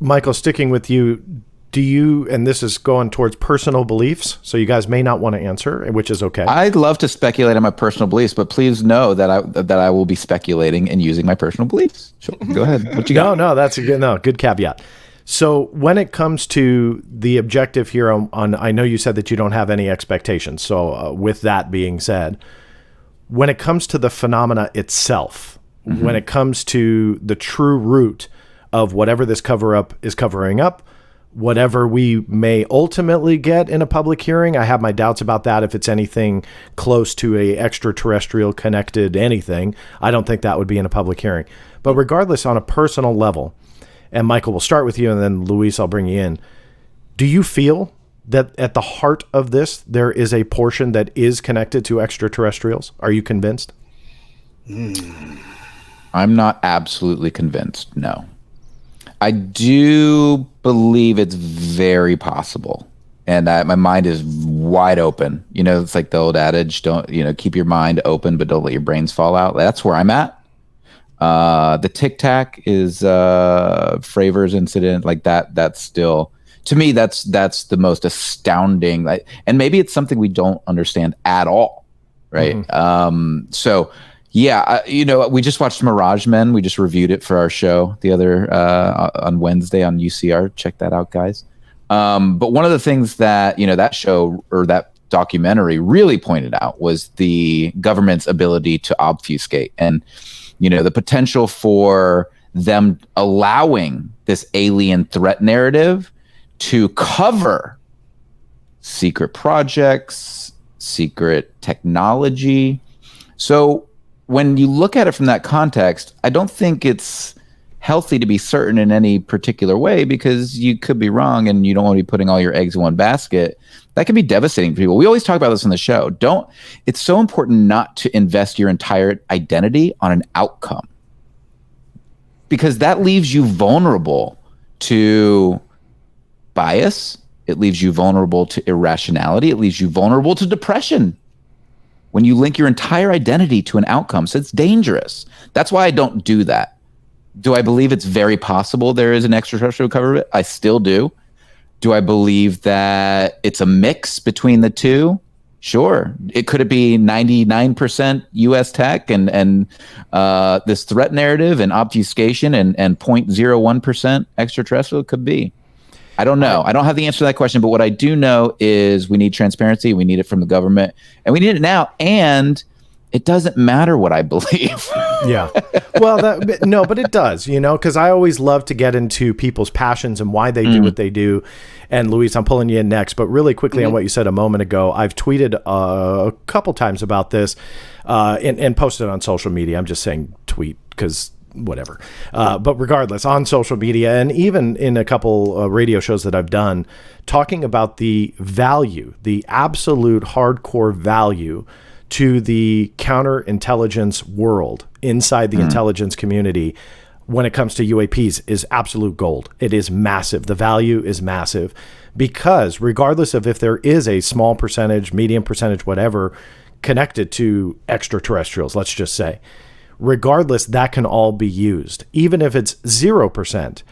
Michael, sticking with you, do you, and this is going towards personal beliefs, so you guys may not want to answer, which is okay. I'd love to speculate on my personal beliefs, but please know that I will be speculating and using my personal beliefs. Sure. Go ahead. What you got? No, that's a good caveat. So when it comes to the objective here on I know you said that you don't have any expectations. So with that being said, when it comes to the phenomena itself, when it comes to the true root of whatever this cover-up is covering up, whatever we may ultimately get in a public hearing, I have my doubts about that. If it's anything close to a extraterrestrial connected anything, I don't think that would be in a public hearing. But regardless, on a personal level, and Michael, we'll start with you, and then Luis, I'll bring you in. Do you feel that at the heart of this, there is a portion that is connected to extraterrestrials? Are you convinced? I'm not absolutely convinced, no. I do believe it's very possible, and my mind is wide open. It's like the old adage: don't keep your mind open, but don't let your brains fall out. That's where I'm at. The Tic Tac is Fravors incident, like that. That's still, to me, that's the most astounding. And maybe it's something we don't understand at all, right? So. Yeah, we just watched Mirage Men. We just reviewed it for our show the other on Wednesday on UCR. Check that out, guys. But one of the things that that show or that documentary really pointed out was the government's ability to obfuscate and the potential for them allowing this alien threat narrative to cover secret projects, secret technology. So when you look at it from that context, I don't think it's healthy to be certain in any particular way, because you could be wrong and you don't want to be putting all your eggs in one basket. That can be devastating for people. We always talk about this on the show. It's so important not to invest your entire identity on an outcome, because that leaves you vulnerable to bias. It leaves you vulnerable to irrationality. It leaves you vulnerable to depression when you link your entire identity to an outcome. So it's dangerous. That's why I don't do that. Do I believe it's very possible there is an extraterrestrial cover? I still do. Do I believe that it's a mix between the two? Sure. Could it be 99% U.S. tech and this threat narrative and obfuscation and 0.01% extraterrestrial? Could be. I don't know. I don't have the answer to that question, but what I do know is we need transparency. We need it from the government, and we need it now. And it doesn't matter what I believe. Yeah. Well, but it does, because I always love to get into people's passions and why they do what they do. And Luis, I'm pulling you in next, but really quickly on what you said a moment ago, I've tweeted a couple times about this and posted on social media. I'm just saying tweet because whatever. But regardless, on social media and even in a couple radio shows that I've done, talking about the value, the absolute hardcore value to the counterintelligence world inside the intelligence community when it comes to UAPs is absolute gold. It is massive. The value is massive because regardless of if there is a small percentage, medium percentage, whatever, connected to extraterrestrials, let's just say, regardless, that can all be used. Even if it's 0%,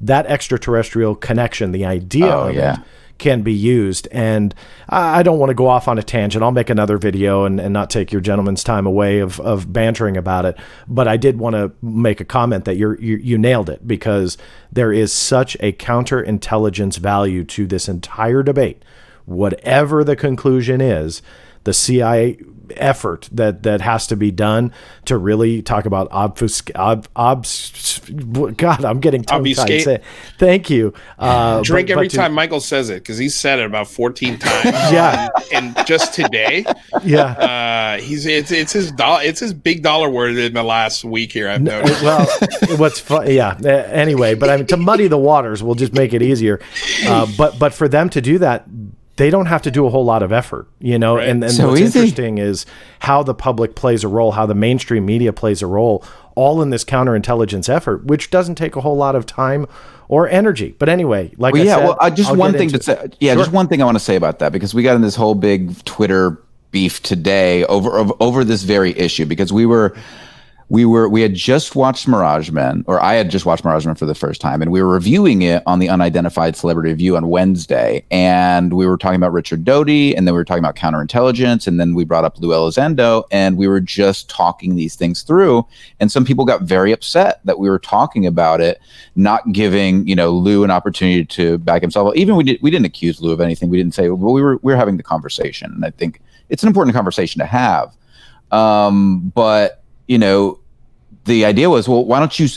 that extraterrestrial connection, the idea of it, can be used. And I don't want to go off on a tangent. I'll make another video and not take your gentleman's time away of bantering about it. But I did want to make a comment that you nailed it, because there is such a counterintelligence value to this entire debate. Whatever the conclusion is, the CIA effort that has to be done to really talk about God, I'm getting tongue-tied. Thank you. Drink every time Michael says it, because he's said it about 14 times. Yeah, and just today, it's his big dollar word in the last week here. I've noticed. Well, what's fun? Yeah. Anyway, but I mean, to muddy the waters, we'll just make it easier. But for them to do that, they don't have to do a whole lot of effort, Right. And so what's interesting is how the public plays a role, how the mainstream media plays a role, all in this counterintelligence effort, which doesn't take a whole lot of time or energy. But anyway, just one thing I want to say about that, because we got in this whole big Twitter beef today over this very issue, because we had just watched Mirage Men, or I had just watched Mirage Men for the first time, and we were reviewing it on the Unidentified Celebrity Review on Wednesday, and we were talking about Richard Doty, and then we were talking about counterintelligence, and then we brought up Lou Elizondo, and we were just talking these things through, and some people got very upset that we were talking about it, not giving Lou an opportunity to back himself up. Even we didn't accuse Lou of anything. We didn't say, well, we were having the conversation, and I think it's an important conversation to have. But the idea was, well, why don't you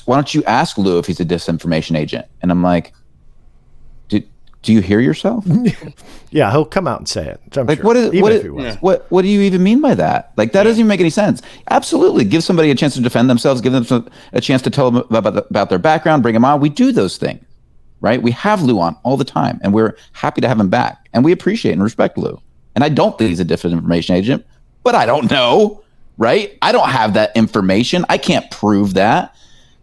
ask Lou if he's a disinformation agent? And I'm like, do you hear yourself? Yeah, he'll come out and say it. Like, sure. What do you even mean by that? Like, that doesn't even make any sense. Absolutely, give somebody a chance to defend themselves, give them a chance to tell them about their background, bring them on. We do those things, right? We have Lou on all the time, and we're happy to have him back, and we appreciate and respect Lou. And I don't think he's a disinformation agent, but I don't know. Right? I don't have that information. I can't prove that.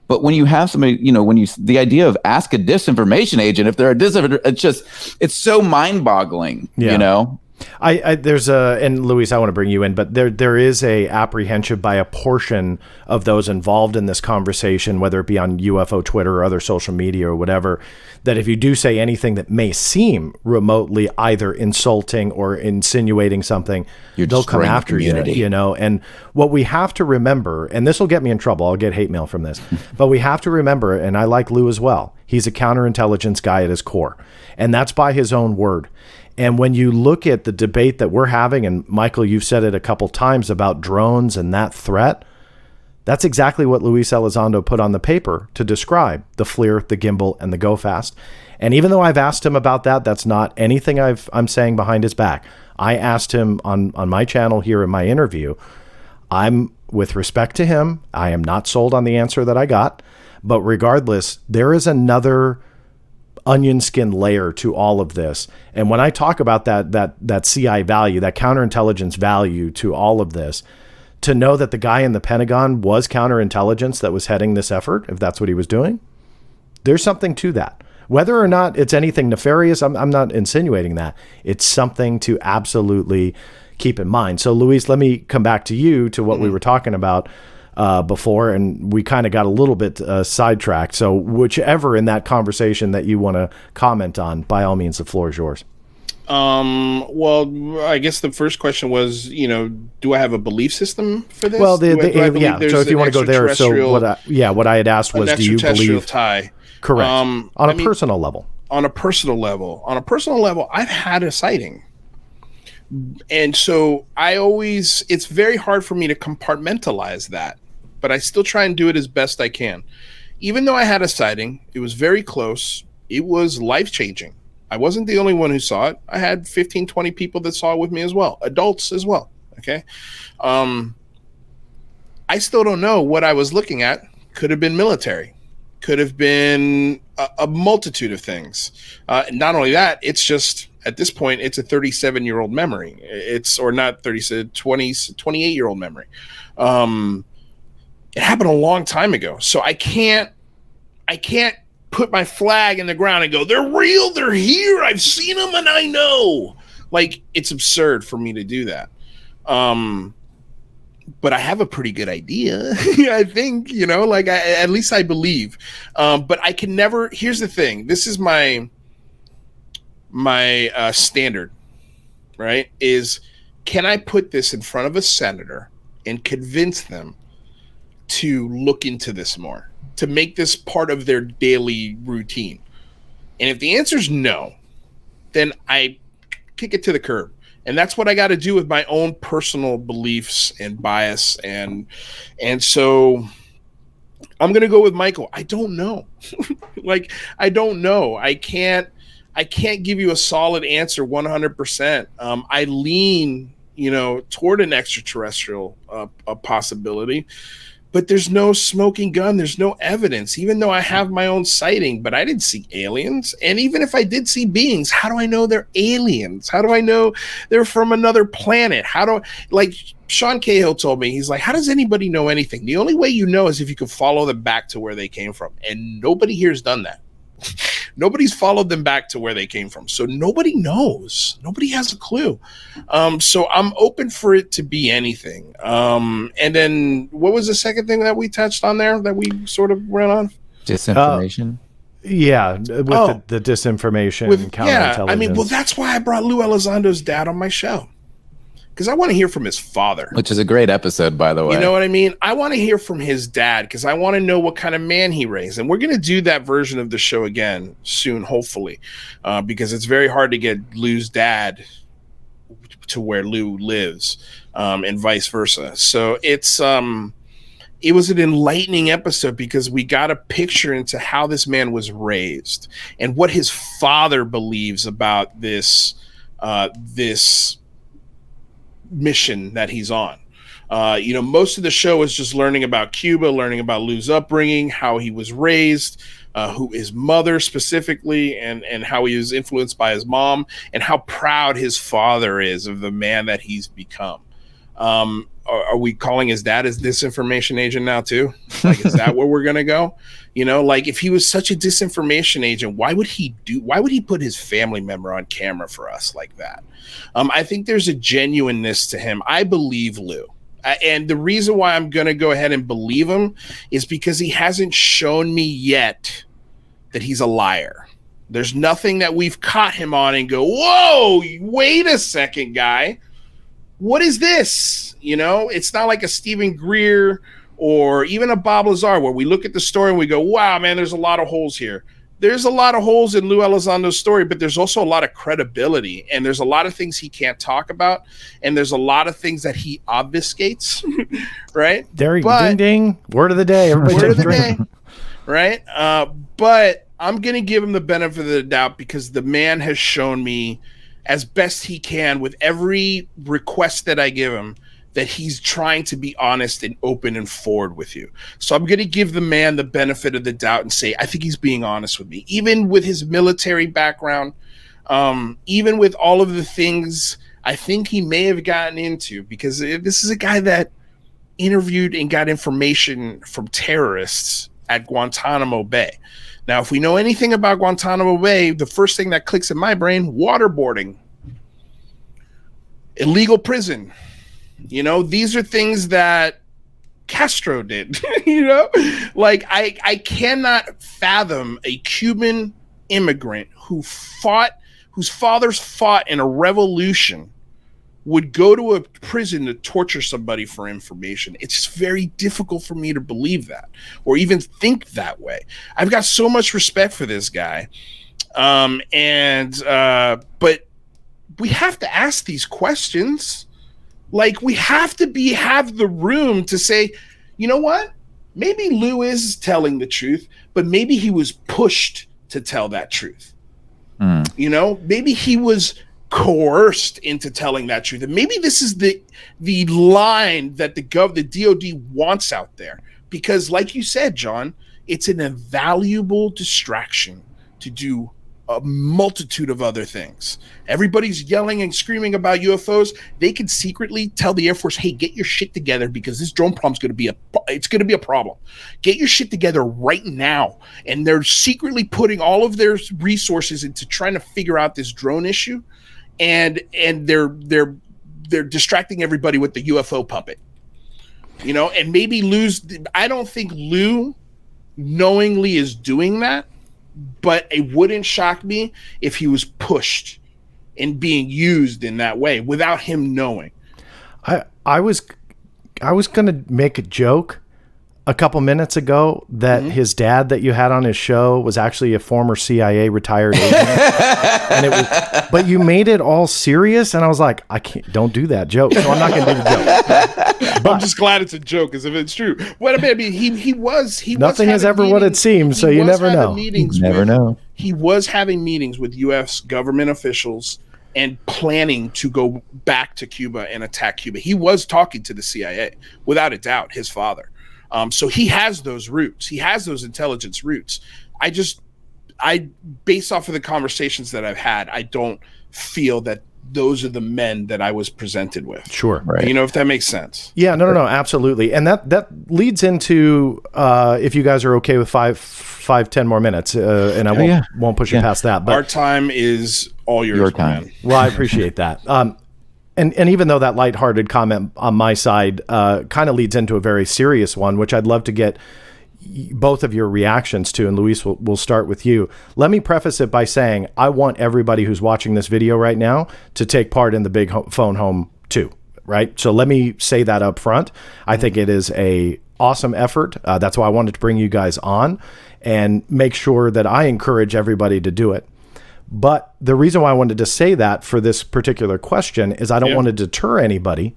But when you have somebody, the idea of ask a disinformation agent if they're a disinformation, it's so mind-boggling, and Luis, I want to bring you in, but there is a apprehension by a portion of those involved in this conversation, whether it be on UFO Twitter or other social media or whatever, that if you do say anything that may seem remotely either insulting or insinuating something, they'll come after you, And what we have to remember, and this will get me in trouble, I'll get hate mail from this, but we have to remember, and I like Lou as well, he's a counterintelligence guy at his core, and that's by his own word. And when you look at the debate that we're having, and Michael, you've said it a couple times about drones and that threat, That's exactly what Luis Elizondo put on the paper to describe the FLIR, the gimbal, and the go fast. And even though I've asked him about that, that's not anything I'm saying behind his back. I asked him on my channel here in my interview. With respect to him, I am not sold on the answer that I got. But regardless, there is another onion skin layer to all of this. And when I talk about that CI value, that counterintelligence value to all of this, to know that the guy in the Pentagon was counterintelligence that was heading this effort, if that's what he was doing, there's something to that. Whether or not it's anything nefarious, I'm not insinuating that. It's something to absolutely keep in mind. So, Luis, let me come back to you, to what we were talking about before, and we kind of got a little bit sidetracked. So whichever in that conversation that you want to comment on, by all means, the floor is yours. Well, I guess the first question was, do I have a belief system for this? Well, so if you want to go there, so what I had asked was, do you believe tie? Correct. On a personal level. On a personal level, I've had a sighting. And so it's very hard for me to compartmentalize that, but I still try and do it as best I can. Even though I had a sighting, it was very close. It was life-changing. I wasn't the only one who saw it. I had 15, 20 people that saw it with me as well, adults as well. Okay. I still don't know what I was looking at. Could have been military, could have been a multitude of things. Not only that, it's just, at this point, it's a 37-year-old memory. Or not 37, 28-year-old memory. It happened a long time ago. So I can't put my flag in the ground and go, they're real, they're here, I've seen them, and I know. Like, it's absurd for me to do that. But I have a pretty good idea. I think, at least I believe. But I can never, here's the thing. This is my standard, right? Is, can I put this in front of a senator and convince them to look into this more, to make this part of their daily routine? And if the answer is no, then I kick it to the curb. And that's what I got to do with my own personal beliefs and bias. And so I'm going to go with Michael. I don't know. I don't know. I can't give you a solid answer 100%. I lean, toward an extraterrestrial possibility. But there's no smoking gun. There's no evidence, even though I have my own sighting. But I didn't see aliens. And even if I did see beings, how do I know they're aliens? How do I know they're from another planet? Like Sean Cahill told me, he's like, how does anybody know anything? The only way you know is if you can follow them back to where they came from. And nobody here has done that. Nobody's followed them back to where they came from. So nobody knows. Nobody has a clue. So I'm open for it to be anything. And then what was the second thing that we touched on there that we sort of ran on? Disinformation. The disinformation and counterintelligence. That's why I brought Lou Elizondo's dad on my show. Because I want to hear from his father. Which is a great episode, by the way. You know what I mean? I want to hear from his dad because I want to know what kind of man he raised. And we're going to do that version of the show again soon, hopefully. Because it's very hard to get Lou's dad to where Lou lives and vice versa. So it was an enlightening episode because we got a picture into how this man was raised and what his father believes about this mission that he's on. Most of the show is just learning about Cuba, learning about Lou's upbringing, how he was raised, who his mother specifically, and how he was influenced by his mom, and how proud his father is of the man that he's become. Are we calling his dad as disinformation agent now too? Like, is that where we're gonna go? If he was such a disinformation agent, why would he put his family member on camera for us like that? I think there's a genuineness to him. I believe Lou. And the reason why I'm going to go ahead and believe him is because he hasn't shown me yet that he's a liar. There's nothing that we've caught him on and go, whoa, wait a second, guy. What is this? It's not like a Stephen Greer or even a Bob Lazar where we look at the story and we go, wow, man, there's a lot of holes here. there's a lot of holes in Lou Elizondo's story, but there's also a lot of credibility, and there's a lot of things he can't talk about, and there's a lot of things that he obfuscates, right? Ding, ding. Word of the day. Everybody word of the drink. day, right? But I'm going to give him the benefit of the doubt because the man has shown me as best he can with every request that I give him that he's trying to be honest and open and forward with you. So I'm going to give the man the benefit of the doubt and say, I think he's being honest with me, even with his military background, even with all of the things I think he may have gotten into, because this is a guy that interviewed and got information from terrorists at Guantanamo Bay. Now, if we know anything about Guantanamo Bay, the first thing that clicks in my brain, waterboarding, illegal prison. You know, these are things that Castro did, you know, like I cannot fathom a Cuban immigrant whose fathers fought in a revolution would go to a prison to torture somebody for information. It's just very difficult for me to believe that or even think that way. I've got so much respect for this guy. But we have to ask these questions. Like, we have to have the room to say, you know what? Maybe Lou is telling the truth, but maybe he was pushed to tell that truth. You know, maybe he was coerced into telling that truth. And maybe this is the line that the DOD wants out there. Because like you said, John, it's an invaluable distraction to do a multitude of other things. Everybody's yelling and screaming about UFOs. They can secretly tell the Air Force, hey, get your shit together because this drone problem's going to be a problem. Get your shit together right now. And they're secretly putting all of their resources into trying to figure out this drone issue. And they're distracting everybody with the UFO puppet. You know, and maybe I don't think Lou knowingly is doing that. But it wouldn't shock me if he was pushed and being used in that way without him knowing. I was going to make a joke a couple minutes ago that his dad that you had on his show was actually a former CIA retired agent. But you made it all serious, and I was like, don't do that joke. So I'm not going to do the joke. But I'm just glad it's a joke, as if it's true. What I mean, he was nothing is ever what it seems, so you never know. He was having meetings with U.S. government officials and planning to go back to Cuba and attack Cuba. He was talking to the CIA, without a doubt, his father. So he has those roots. He has those intelligence roots. Based off of the conversations that I've had, I don't feel that those are the men that I was presented with. Sure. Right. You know, if that makes sense. Yeah, no, absolutely. And that leads into, if you guys are okay with 5-10 more minutes, and I won't push you past that. But our time is all yours, your time. Man. Well, I appreciate that. And even though that lighthearted comment on my side kind of leads into a very serious one, which I'd love to get both of your reactions to, and Luis, we'll start with you. Let me preface it by saying I want everybody who's watching this video right now to take part in the big phone home too, right? So let me say that up front. I think it is a awesome effort. That's why I wanted to bring you guys on and make sure that I encourage everybody to do it. But the reason why I wanted to say that for this particular question is I don't want to deter anybody,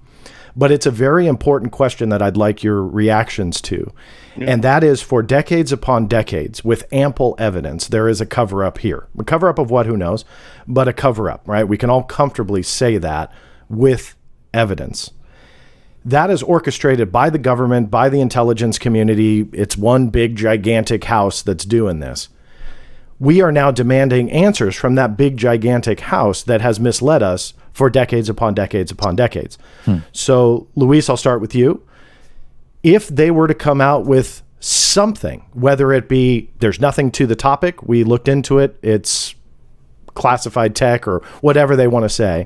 but it's a very important question that I'd like your reactions to. Yeah. And that is, for decades upon decades, with ample evidence, there is a cover-up here. A cover-up of what? Who knows? But a cover-up, right? We can all comfortably say that with evidence. That is orchestrated by the government, by the intelligence community. It's one big, gigantic house that's doing this. We are now demanding answers from that big, gigantic house that has misled us for decades upon decades upon decades. So, Luis, I'll start with you. If they were to come out with something, whether it be there's nothing to the topic, we looked into it, it's classified tech or whatever they want to say,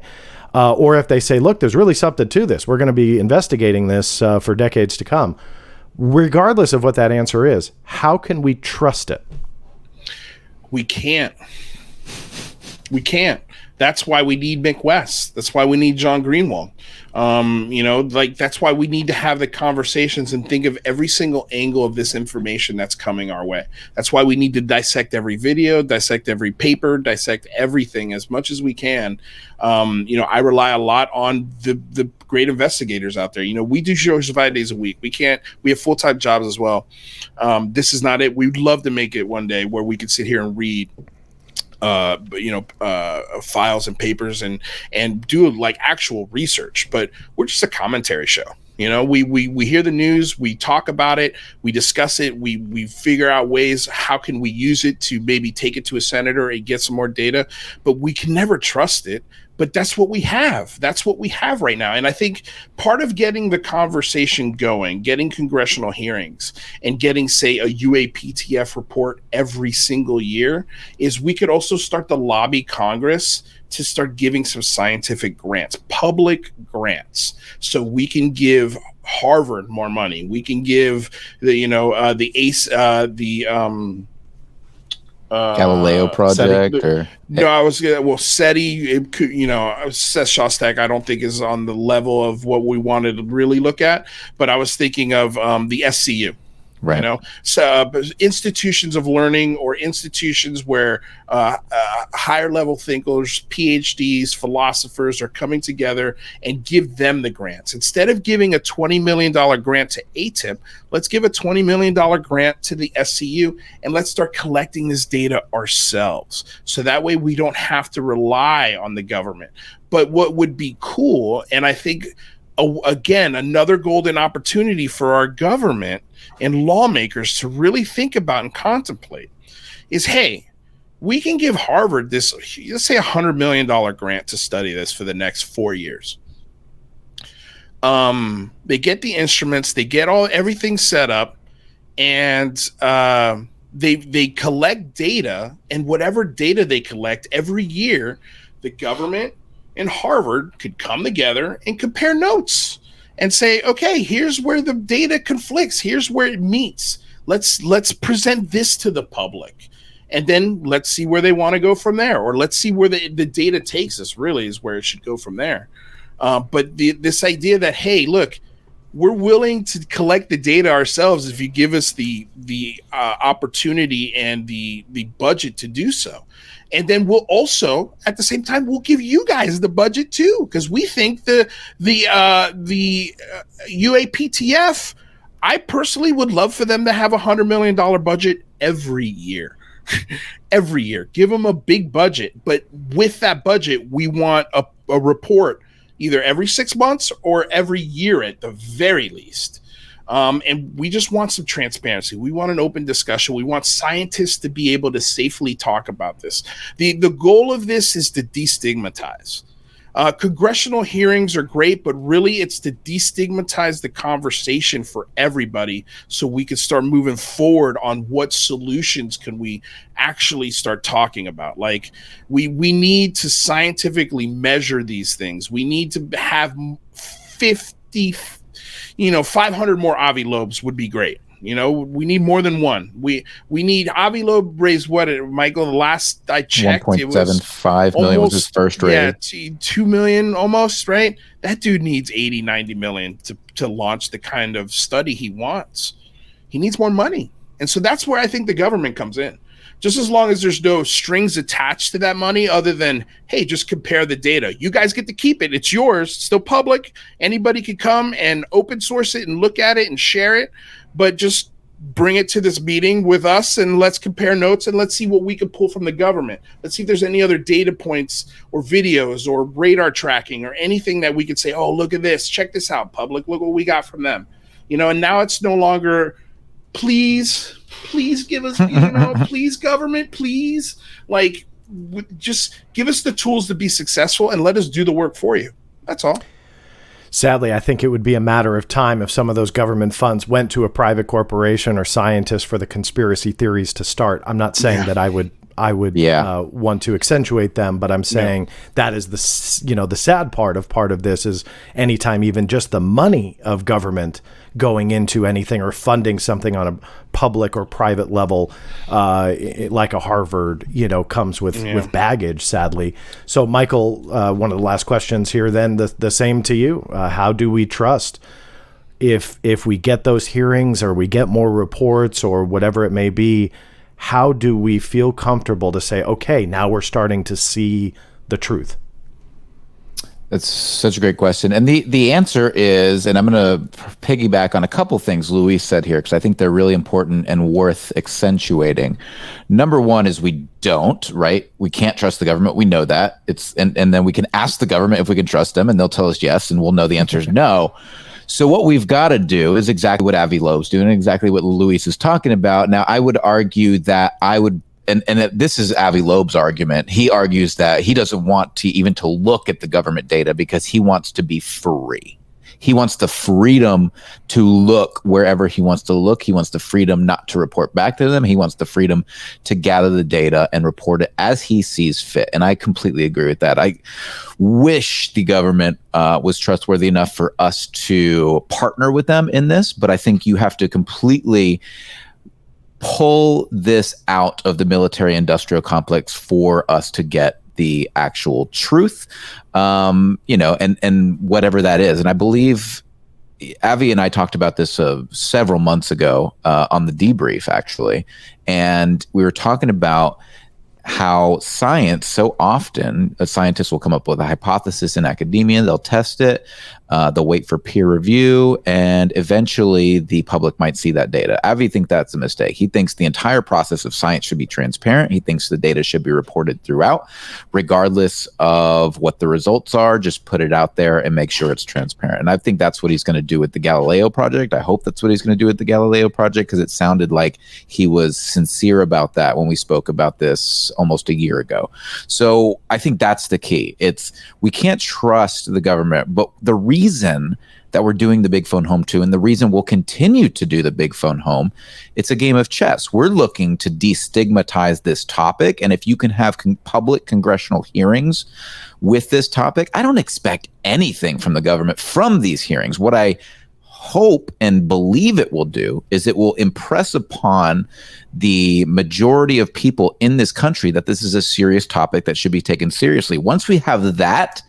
or if they say, look, there's really something to this, we're going to be investigating this for decades to come. Regardless of what that answer is, how can we trust it? We can't. That's why we need Mick West. That's why we need John Greenwald. That's why we need to have the conversations and think of every single angle of this information that's coming our way. That's why we need to dissect every video, dissect every paper, dissect everything as much as we can. I rely a lot on the great investigators out there. We do shows 5 days a week. We have full-time jobs as well. This is not it. We'd love to make it one day where we could sit here and read files and papers and do like actual research, but we're just a commentary show. We hear the news, we talk about it, we discuss it, we figure out ways, how can we use it to maybe take it to a senator and get some more data, but we can never trust it. But that's what we have. That's what we have right now. And I think part of getting the conversation going, getting congressional hearings, and getting, say, a UAPTF report every single year is we could also start to lobby Congress to start giving some scientific grants, public grants, so we can give Harvard more money. We can give the Galileo project SETI, Seth Shostak, I don't think is on the level of what we wanted to really look at, but I was thinking of the SCU. Right. So institutions of learning, or institutions where higher level thinkers, PhDs, philosophers are coming together and give them the grants. Instead of giving a $20 million grant to ATIP, let's give a $20 million grant to the SCU, and let's start collecting this data ourselves. So that way we don't have to rely on the government. But what would be cool, and I think, again, another golden opportunity for our government and lawmakers to really think about and contemplate is, hey, we can give Harvard this, let's say, $100 million grant to study this for the next 4 years. They get the instruments, they get everything set up, and they collect data, and whatever data they collect every year, the government and Harvard could come together and compare notes and say, okay, here's where the data conflicts. Here's where it meets. Let's present this to the public. And then let's see where they want to go from there. Or let's see where the data takes us, really, is where it should go from there. But this idea that, hey, look, we're willing to collect the data ourselves if you give us the opportunity and the budget to do so. And then we'll also, at the same time, we'll give you guys the budget too, because we think the UAPTF, I personally would love for them to have $100 million budget every year. Every year. Give them a big budget. But with that budget, we want a report either every 6 months or every year at the very least. And we just want some transparency. We want an open discussion. We want scientists to be able to safely talk about this. The goal of this is to destigmatize. Congressional hearings are great, but really it's to destigmatize the conversation for everybody so we can start moving forward on what solutions can we actually start talking about. Like we need to scientifically measure these things. We need to have 500 more Avi Lobes would be great. We need more than one. We need Avi Loeb raised what, Michael? The last I checked, 1.75 million was his first raise. Yeah, 2 million almost, right? That dude needs 80, 90 million to launch the kind of study he wants. He needs more money. And so that's where I think the government comes in. Just as long as there's no strings attached to that money other than, hey, just compare the data. You guys get to keep it. It's yours. It's still public. Anybody can come and open source it and look at it and share it. But just bring it to this meeting with us and let's compare notes and let's see what we can pull from the government. Let's see if there's any other data points or videos or radar tracking or anything that we could say, oh, look at this. Check this out, public. Look what we got from them. And now it's no longer, please give us, please government, please, just give us the tools to be successful and let us do the work for you. That's all. Sadly, I think it would be a matter of time if some of those government funds went to a private corporation or scientists for the conspiracy theories to start. I'm not saying that I I would want to accentuate them, but I'm saying that is the sad part of this is anytime even just the money of government going into anything or funding something on a public or private level, like a Harvard, comes with baggage, sadly. So, Michael, one of the last questions here, then the same to you. How do we trust if we get those hearings or we get more reports or whatever it may be? How do we feel comfortable to say, okay, now we're starting to see the truth? That's such a great question. And the answer is, and I'm going to piggyback on a couple things Luis said here, because I think they're really important and worth accentuating. Number one is we don't, right? We can't trust the government. We know that. And then we can ask the government if we can trust them, and they'll tell us yes, and we'll know the answer is no. So what we've got to do is exactly what Avi Loeb's doing, and exactly what Luis is talking about. Now, I would argue that and this is Avi Loeb's argument. He argues that he doesn't want to look at the government data because he wants to be free. He wants the freedom to look wherever he wants to look. He wants the freedom not to report back to them. He wants the freedom to gather the data and report it as he sees fit. And I completely agree with that. I wish the government was trustworthy enough for us to partner with them in this, but I think you have to completely pull this out of the military industrial complex for us to get the actual truth, and whatever that is. And I believe Avi and I talked about this several months ago on the debrief, actually. And we were talking about how science, so often a scientist will come up with a hypothesis in academia, they'll test it, they'll wait for peer review, and eventually the public might see that data. Avi thinks that's a mistake. He thinks the entire process of science should be transparent. He thinks the data should be reported throughout, regardless of what the results are. Just put it out there and make sure it's transparent. And I think that's what he's going to do with the Galileo project. I hope that's what he's going to do with the Galileo project, because it sounded like he was sincere about that when we spoke about this almost a year ago. So I think that's the key. We can't trust the government, but the reason that we're doing the Big Phone Home 2, and the reason we'll continue to do the Big Phone Home, it's a game of chess. We're looking to destigmatize this topic, and if you can have public congressional hearings with this topic, I don't expect anything from the government from these hearings. What I hope and believe it will do is it will impress upon the majority of people in this country that this is a serious topic that should be taken seriously. Once we have that,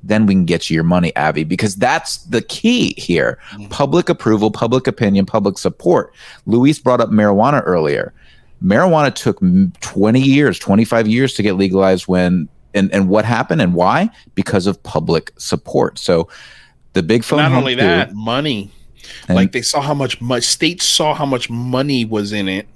then we can get you your money, Avi, because that's the key here. Public approval, public opinion, public support. Luis brought up marijuana earlier. Marijuana took 20 years, 25 years to get legalized and what happened and why? Because of public support. So the Big Phone Not Home only 2, that, money. Like they saw how much states saw how much money was in it.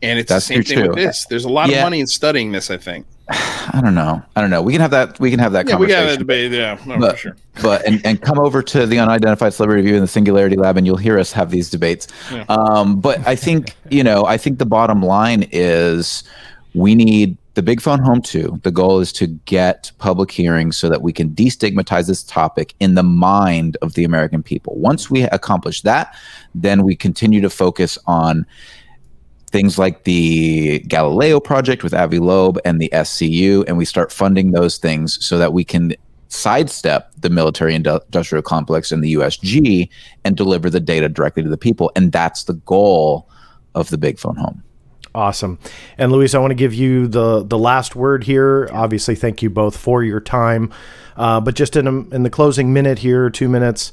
And it's the same thing with this. There's a lot of money in studying this, I think. I don't know. We can have that conversation. We got that debate. Yeah, for sure. But and come over to the Unidentified Celebrity Review in the Singularity Lab, and you'll hear us have these debates. Yeah. But I think the bottom line is we need the Big Phone Home 2. The goal is to get public hearings so that we can destigmatize this topic in the mind of the American people. Once we accomplish that, then we continue to focus on things like the Galileo project with Avi Loeb and the SCU, and we start funding those things so that we can sidestep the military industrial complex and the USG and deliver the data directly to the people. And that's the goal of the Big Phone Home. Awesome. And Luis, I want to give you the last word here. Obviously, thank you both for your time. But just in the closing minute here, 2 minutes,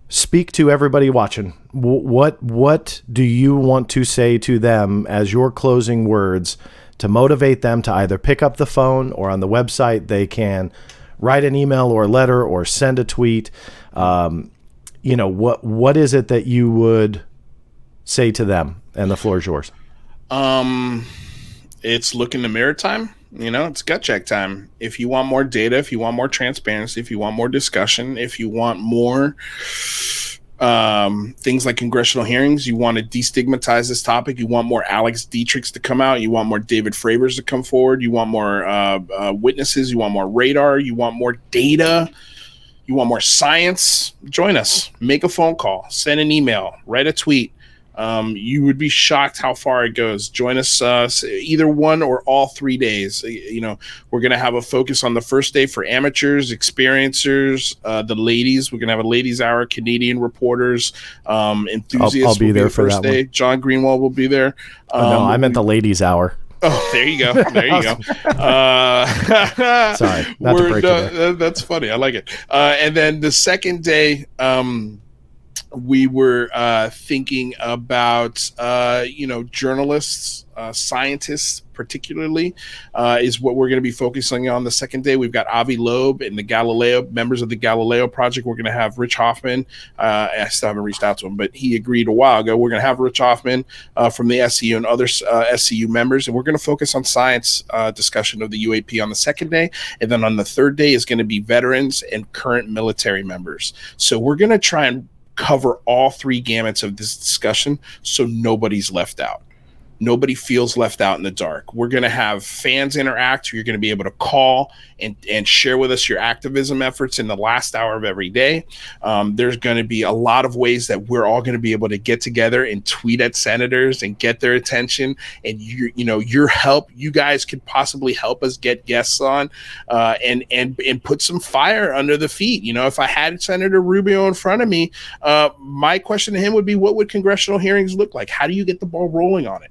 speak to everybody watching. What do you want to say to them as your closing words to motivate them to either pick up the phone, or on the website they can write an email or a letter or send a tweet? What is it that you would say to them? And the floor is yours. It's look in the mirror time. It's gut check time. If you want more data, if you want more transparency, if you want more discussion, if you want more things like congressional hearings, you want to destigmatize this topic, you want more Alex Dietrichs to come out, you want more David Fravers to come forward, you want more witnesses, you want more radar, you want more data, you want more science, join us. Make a phone call, send an email, write a tweet. You would be shocked how far it goes. Join us either one or all 3 days. We're going to have a focus on the first day for amateurs, experiencers, the ladies. We're going to have a ladies' hour, Canadian reporters, enthusiasts. I'll be there for first that day. one. John Greenwald will be there. No, I meant the ladies' hour. Oh, there you go. There you go. Sorry, not to break it. That's funny. I like it. And then the second day, we were thinking about, journalists, scientists particularly, is what we're going to be focusing on the second day. We've got Avi Loeb and the Galileo, members of the Galileo Project. We're going to have Rich Hoffman. I still haven't reached out to him, but he agreed a while ago. We're going to have Rich Hoffman from the SCU and other SCU members, and we're going to focus on science discussion of the UAP on the second day. And then on the third day is going to be veterans and current military members. So we're going to try and cover all three gamuts of this discussion so nobody's left out. Nobody feels left out in the dark. We're going to have fans interact. You're going to be able to call and share with us your activism efforts in the last hour of every day. There's going to be a lot of ways that we're all going to be able to get together and tweet at senators and get their attention. And your help, you guys could possibly help us get guests on and put some fire under the feet. If I had Senator Rubio in front of me, my question to him would be, what would congressional hearings look like? How do you get the ball rolling on it?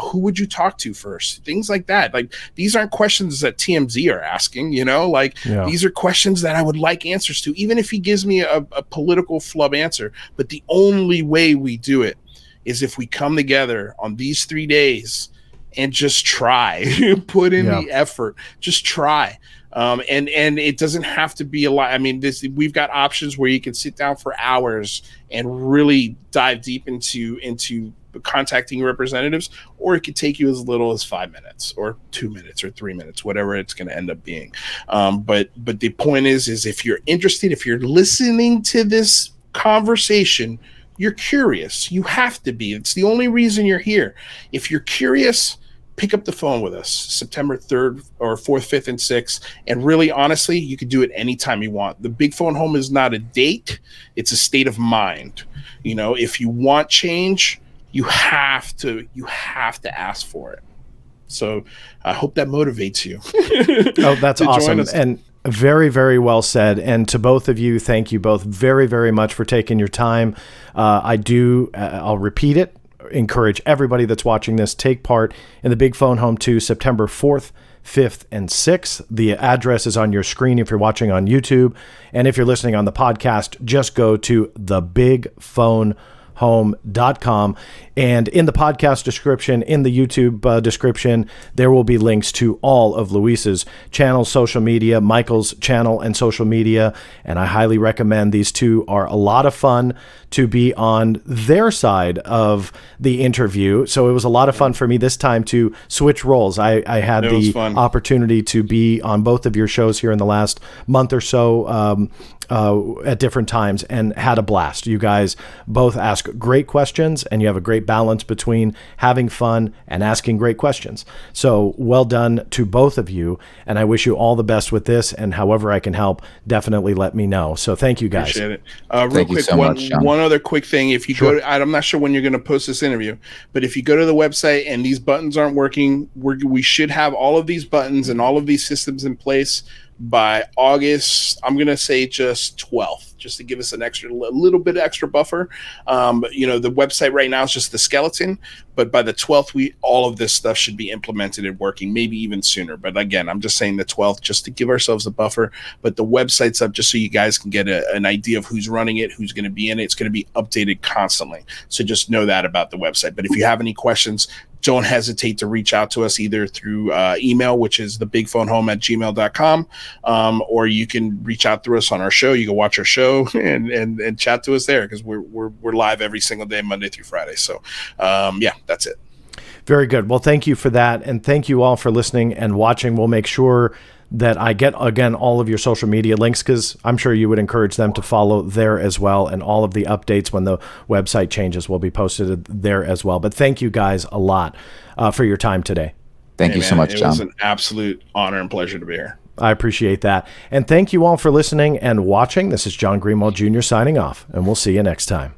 Who would you talk to first? Things like that. Like, these aren't questions that TMZ are asking, These are questions that I would like answers to, even if he gives me a political flub answer. But the only way we do it is if we come together on these 3 days and just try, put in the effort, just try. And it doesn't have to be a lot. I mean, we've got options where you can sit down for hours and really dive deep into contacting representatives, or it could take you as little as 5 minutes or 2 minutes or 3 minutes, whatever it's going to end up being. But the point is if you're interested, if you're listening to this conversation, you're curious. You have to be. It's the only reason you're here. If you're curious, pick up the phone with us September 3rd or 4th, 5th, and 6th. And really, honestly, you can do it anytime you want. The Big Phone Home is not a date. It's a state of mind. If you want change, you have to ask for it. So I hope that motivates you. Oh, that's awesome. And very, very well said. And to both of you, thank you both very, very much for taking your time. I'll repeat it. Encourage everybody that's watching this, take part in the Big Phone Home 2, September 4th, 5th, and 6th. The address is on your screen if you're watching on YouTube. And if you're listening on the podcast, just go to thebigphonehome.com. And in the podcast description, in the YouTube description, there will be links to all of Luis's channels, social media, Michael's channel and social media. And I highly recommend. These two are a lot of fun to be on their side of the interview. So it was a lot of fun for me this time to switch roles. I had the opportunity to be on both of your shows here in the last month or so at different times and had a blast. You guys both ask great questions, and you have a great balance between having fun and asking great questions. So well done to both of you, and I wish you all the best with this, and however I can help, definitely let me know. So thank you guys. Appreciate it. Real quick, so one other quick thing. If you go to, I'm not sure when you're going to post this interview, but if you go to the website and these buttons aren't working, we should have all of these buttons and all of these systems in place by August, I'm going to say just 12th, just to give us a little bit extra buffer. The website right now is just the skeleton, but by the 12th, all of this stuff should be implemented and working, maybe even sooner. But again, I'm just saying the 12th just to give ourselves a buffer. But the website's up just so you guys can get an idea of who's running it, who's going to be in it. It's going to be updated constantly. So just know that about the website. But if you have any questions, don't hesitate to reach out to us either through email, which is thebigphonehome@gmail.com, or you can reach out through us on our show. You can watch our show and chat to us there, because we're live every single day, Monday through Friday. So that's it. Very good. Well, thank you for that, and thank you all for listening and watching. We'll make sure that I get, again, all of your social media links, because I'm sure you would encourage them to follow there as well. And all of the updates when the website changes will be posted there as well. But thank you guys a lot for your time today. Thank you so much, John. It was an absolute honor and pleasure to be here. I appreciate that. And thank you all for listening and watching. This is John Greenwald Jr. signing off, and we'll see you next time.